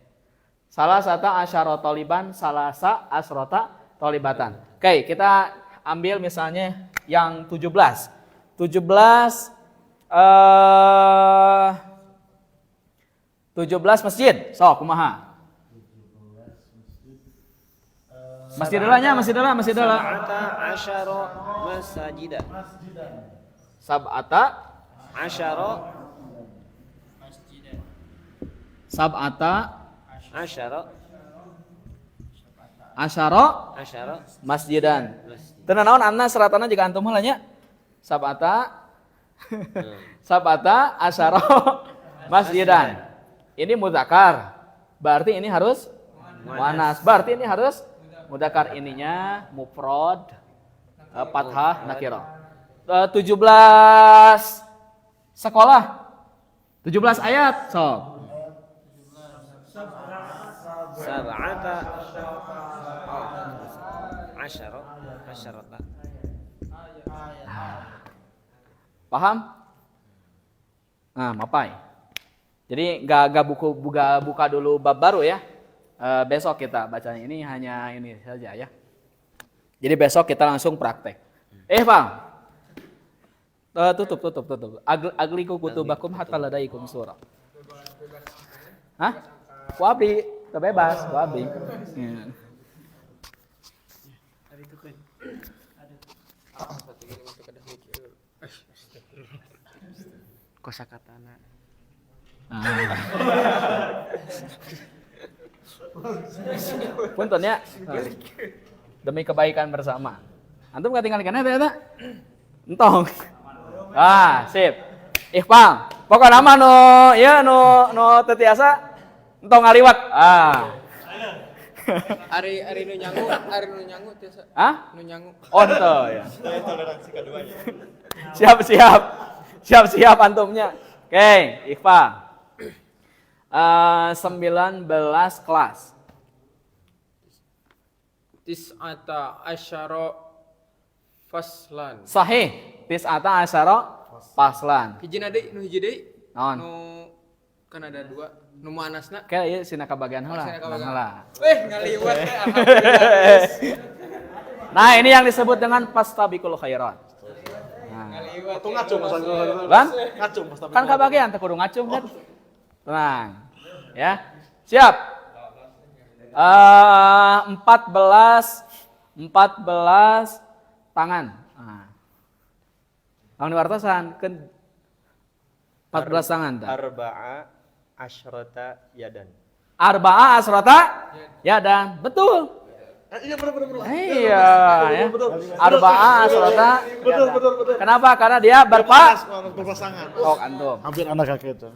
Salah satu asyara toliban, salasa asrota tolibatan. Oke, kita ambil misalnya yang 17. 17 masjid. So, kumaha? Masjid dulanya, masjid dulu. Sab'ata asyara masajida. Sab'ata Asyara asyara masjidan. Teu naon anna seratana juga antum heula nya. Sab'ata asyara masjidan. Ini mudzakkar. Berarti ini harus muannas. Berarti ini harus mudzakkar, ininya mufrad fathah nakirah. 17 sekolah. 17 ayat. So. Sab'ata asyarata. Paham? Nah, mapai. Jadi nggak buka dulu bab baru ya. Besok kita bacanya, ini hanya ini saja ya. Jadi besok kita langsung praktek. Bang. Tutup. Agliku kutubakum hatta ladaikum surah. Hah? Kuabdi, terbebas, kuabdi. Ya. Kosakatana. Punten ya. Demi kebaikan bersama. Antum katingalikeun eta. Entong. Sip. Iqbal. Pokokna mah nu teu tiasa entong ngaliwat. Ari nu nyangu tiasa. Hah? Nu nyangu. Oh, ento ya. Toleransi keduanya. Siap antumnya. Oke, Iqbal. 19 kelas. Tis'ata asyara faslan. Sahih. Tis'ata asyara faslan. Hijina deui, nu hiji deui. Naon? Nu kan ada 2. Nu muannasna. Kayak ieu sina kabagian heula. Ngaliwat teh alhamdulillah. Nah, ini yang disebut dengan fastabiqul khairat. Ngaliwat. Ngacung Kan? ngacung Kan kabagian teh kudu ngacung kan. Tenang. Ya. Siap. 14 tangan. Nah, diwartosan kan 14 tangan tah. Arba'a asyrata yadan. Arba'a asrata yadan. Betul. Iya benar. Iya, ya. Arba'a asrata. Betul. Kenapa? Karena dia berpasangan. Oh, antum. Hampir anak kakek itu.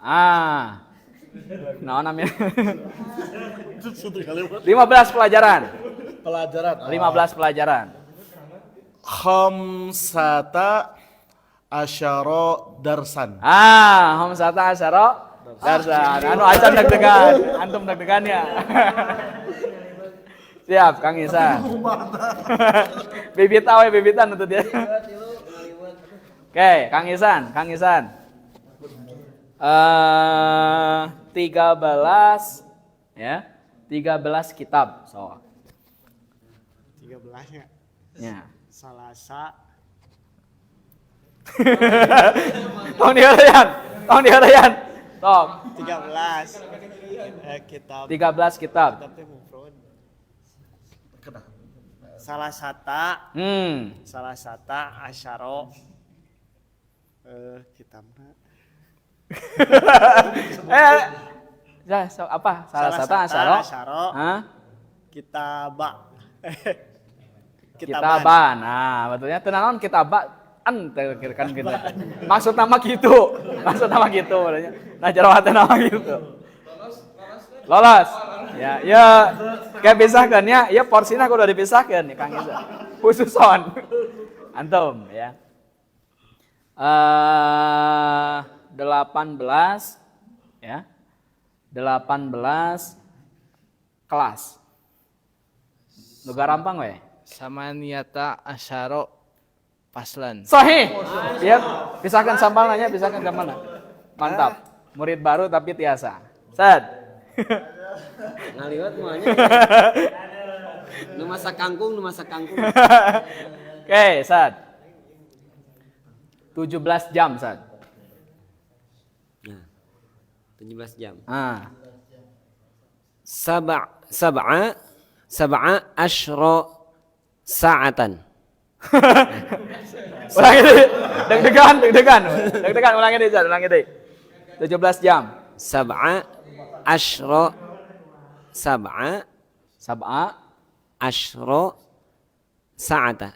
Nah, namanya 15 pelajaran. 15 pelajaran. Khamsata asyara darsan. Khamsata asyara darsan. Anu acan deg-degan. Antum deg-degan ya. Siap, Kang Isa. Bibitan untuk dia. Oke, Kang Isan. 13 ya. 13 kitab. So. 13 Ya. Salasa. Tahun ini Tong dihareuyan. Tong. 13. Kitab. 13 kitab. Kitab teh mufrad. Salah sata. Salah sata asyaro. Kitabna. Ya, apa? Salah satu asyaro. Hah? Kitaba. Kitaban. Nah, betulnya teu naon kitaban kan gitu. Maksud nama gitu. Maksud nama gitu betulnya. Nah, jero teh nama gitu. Lolos. Ya, kayak pisahkeun ya. Ya porsina kudu dipisahkeun ya Kang Iza. Khususon. Antum ya. 18 ya. 18 kelas. Nuga rampang we. Samaniyata asyaro paslan. Sahih. Ya, pisahkan sambalnya, pisahkan sambalnya. Mantap. Murid baru tapi tiasa. Sad. Ngaliwat moalnya. Nu masak kangkung. Oke, Sad. 17 jam, Sad. Nah, 17 jam. Sab'a asyra sa'atan. Ulangi deh. Deg-degan. Ulangi deh, Sad. Ulangi deh. 17 jam. Sab'a asyra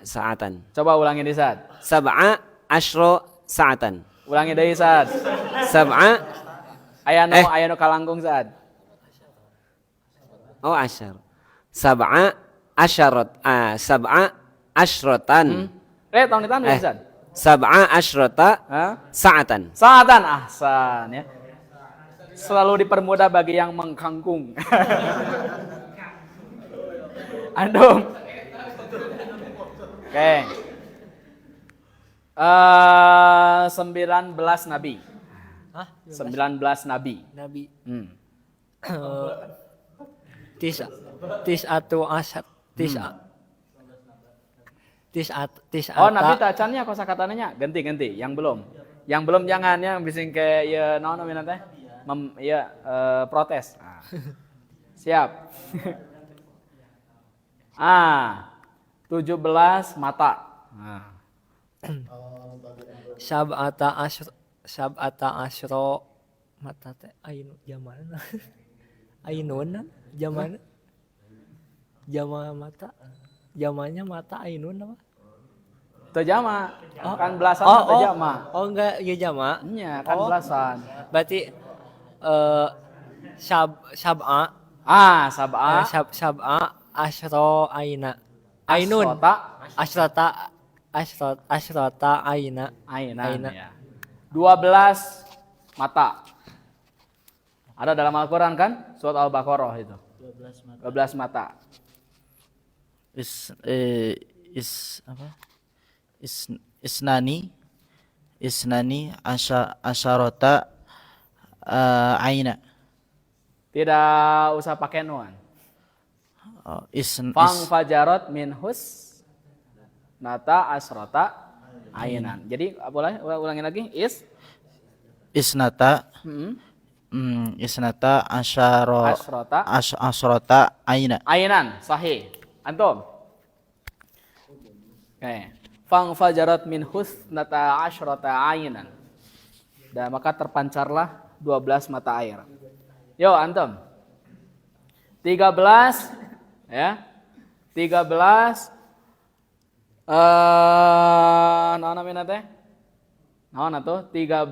sa'atan. Coba ulangi deh, Sad. Sab'a asyra sa'atan. Ulangi deh, Sad. Sab'a Aya nu kalangkung, Sad. Oh, asyar. Sab'a asyratan. Tong ditandu, Sad. Sab'a asyrata sa'atan. Sa'atan ahsan ya. Selalu dipermudah bagi yang mengkangkung. Antum. Oke. 19 nabi. Hah? 19 nabi. Nabi. Tis'atu asyat. Oh, nabi tacannya kosakatanya ganti. Yang belum jangan yang bising kayak ya naon namina teh? Protes. Siap. 17 mata. Sab'ata asyro mata teh ainu jamana. Ainun jamana. Jama mata. Jamanya mata ainun apa? Teu jama. Kan belasan teu jama. Oh enggak, ya jama. Nya, kan belasan. Berarti sab'a. Sab'a. Sab'a asyro aina. Ainun. Asyrata aina. Ya. 12 mata. Ada dalam Al-Qur'an kan? Surat Al-Baqarah itu. 12 mata. Isnani asyarata aina. Tidak usah pakai nuan. Fang fajarot min nata asrota ainan. Jadi boleh ulangi lagi isnata asrota aina. Ainan sahih. Antum. Oke. Fang fajarat min husnata asyrata ainan. Dan maka terpancarlah 12 mata air. Yo antum. 13 ya. 13 naon namina teh? Naon atuh? 13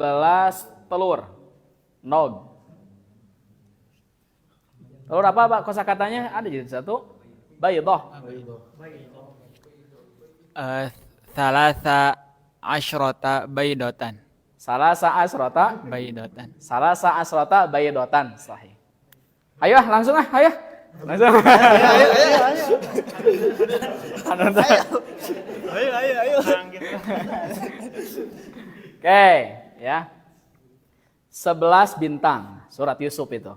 telur. Nog. Telur apa Pak kosakatanya? Ada jadi satu. Baydah. Thalatha asyrata baydatan. Salasa asrota Baydatan. Salasa asrota baydatan. Sahih. Ayo langsung ayo. Langsung. Ayo. Oke, ya. 11 bintang surat Yusuf itu.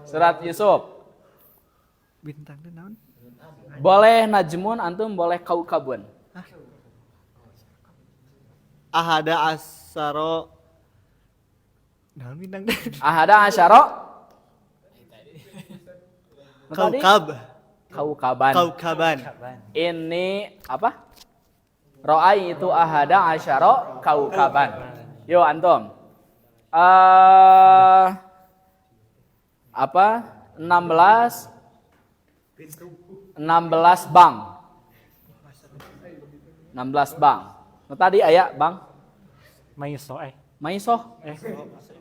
Surat Yusuf Bintang teh naon? Boleh najmun, antum boleh kaukabun. Ahada asaro. Naon bintang teh? Ahada asyara. Tadi? Kaukab. Kaukaban. Kaukaban. Ini apa? Ro'ai itu ahada asyara kaukaban. Yo antum. Apa? 16 bang. 16 bang. Nah, tadi aya bang. Maiso Maisoh.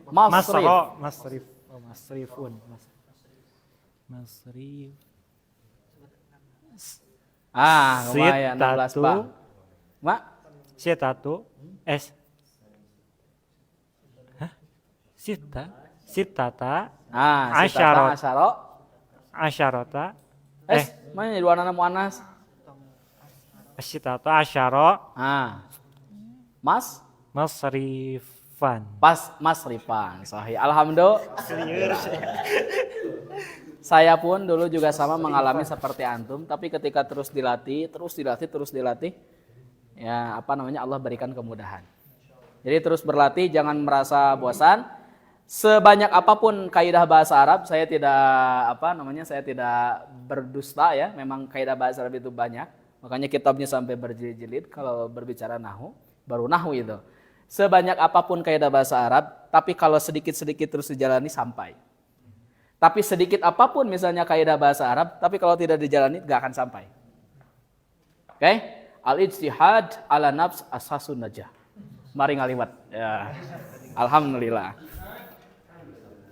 Masro, Masrif. masrif. Oh, masrifun. Masrif. Lumayan 16 bang. Mak? Sitatu. Sitata. Asyara. Asyara. Asyarota. Mana di dua nama muannas? Sitatu asyara. Mas? Masrifan. Pas masrifan. Sahih. Alhamdulillah. Saya pun dulu juga sama mengalami seperti antum, tapi ketika terus dilatih, ya apa namanya, Allah berikan kemudahan. Jadi terus berlatih, jangan merasa bosan. Sebanyak apapun kaidah bahasa Arab, saya tidak berdusta ya. Memang kaidah bahasa Arab itu banyak. Makanya kitabnya sampai berjilid-jilid kalau berbicara nahwu, baru nahwu itu. Sebanyak apapun kaidah bahasa Arab, tapi kalau sedikit-sedikit terus dijalani sampai. Tapi sedikit apapun misalnya kaidah bahasa Arab, tapi kalau tidak dijalani gak akan sampai. Oke? Al-ijtihad ala nafs asasun najah. Mari ngaliwat. Ya. Alhamdulillah.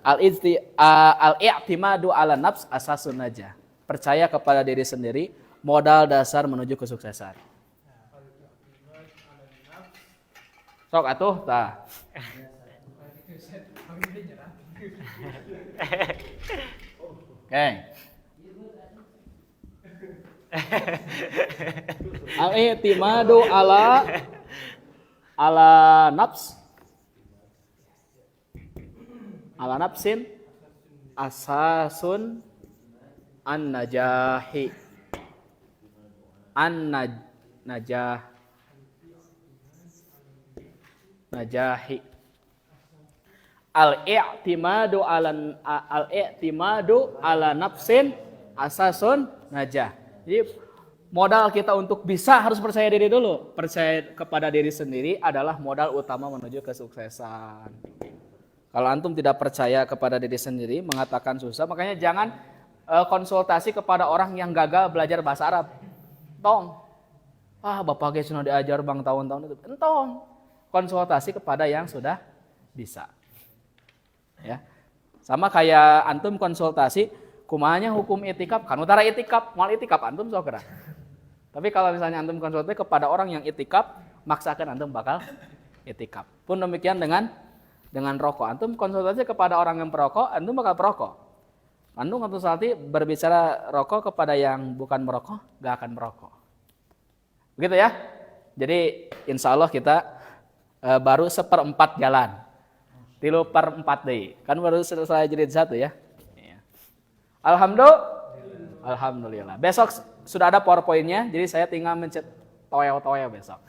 Al-i'timadu ala nafs asasun najah. Percaya kepada diri sendiri, modal dasar menuju kesuksesan. Sok atuh tah. Oke. Al-i'timadu ala nafs. Ala nafsin asasun an-najahi. Najahi. Al-i'timadu ala nafsin asasun najah. Jadi modal kita untuk bisa harus percaya diri dulu. Percaya kepada diri sendiri adalah modal utama menuju kesuksesan. Kalau antum tidak percaya kepada diri sendiri, mengatakan susah, makanya jangan konsultasi kepada orang yang gagal belajar bahasa Arab. Entong. Bapak guys sudah diajar bang tahun-tahun itu. Entong. Konsultasi kepada yang sudah bisa. Ya. Sama kayak antum konsultasi kumanya hukum itikaf, kan utara itikaf, mal itikaf antum sok gerak. Tapi kalau misalnya antum konsultasi kepada orang yang itikaf, maksakan antum bakal itikaf. Pun demikian dengan rokok. Antum konsultasi kepada orang yang perokok, antum bakal perokok. Antum konsultasi berbicara rokok kepada yang bukan merokok, gak akan merokok. Begitu ya. Jadi insya Allah kita baru 1/4 jalan. 3/4 deh. Kan baru selesai jilid 1 ya. Alhamdulillah. Besok sudah ada PowerPoint-nya, jadi saya tinggal mencet toel-toel besok.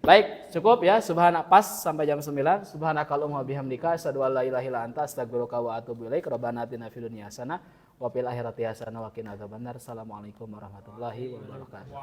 Baik, cukup ya. Pas sampai jam 9. Subhanakallahumma bihamdika asyhadu an la ilaha illa anta astaghfiruka wa atubu ilaik. Rabbana atina fid dunya hasanah wa fil akhirati hasanah wa qina adzabannar. Assalamualaikum warahmatullahi wabarakatuh.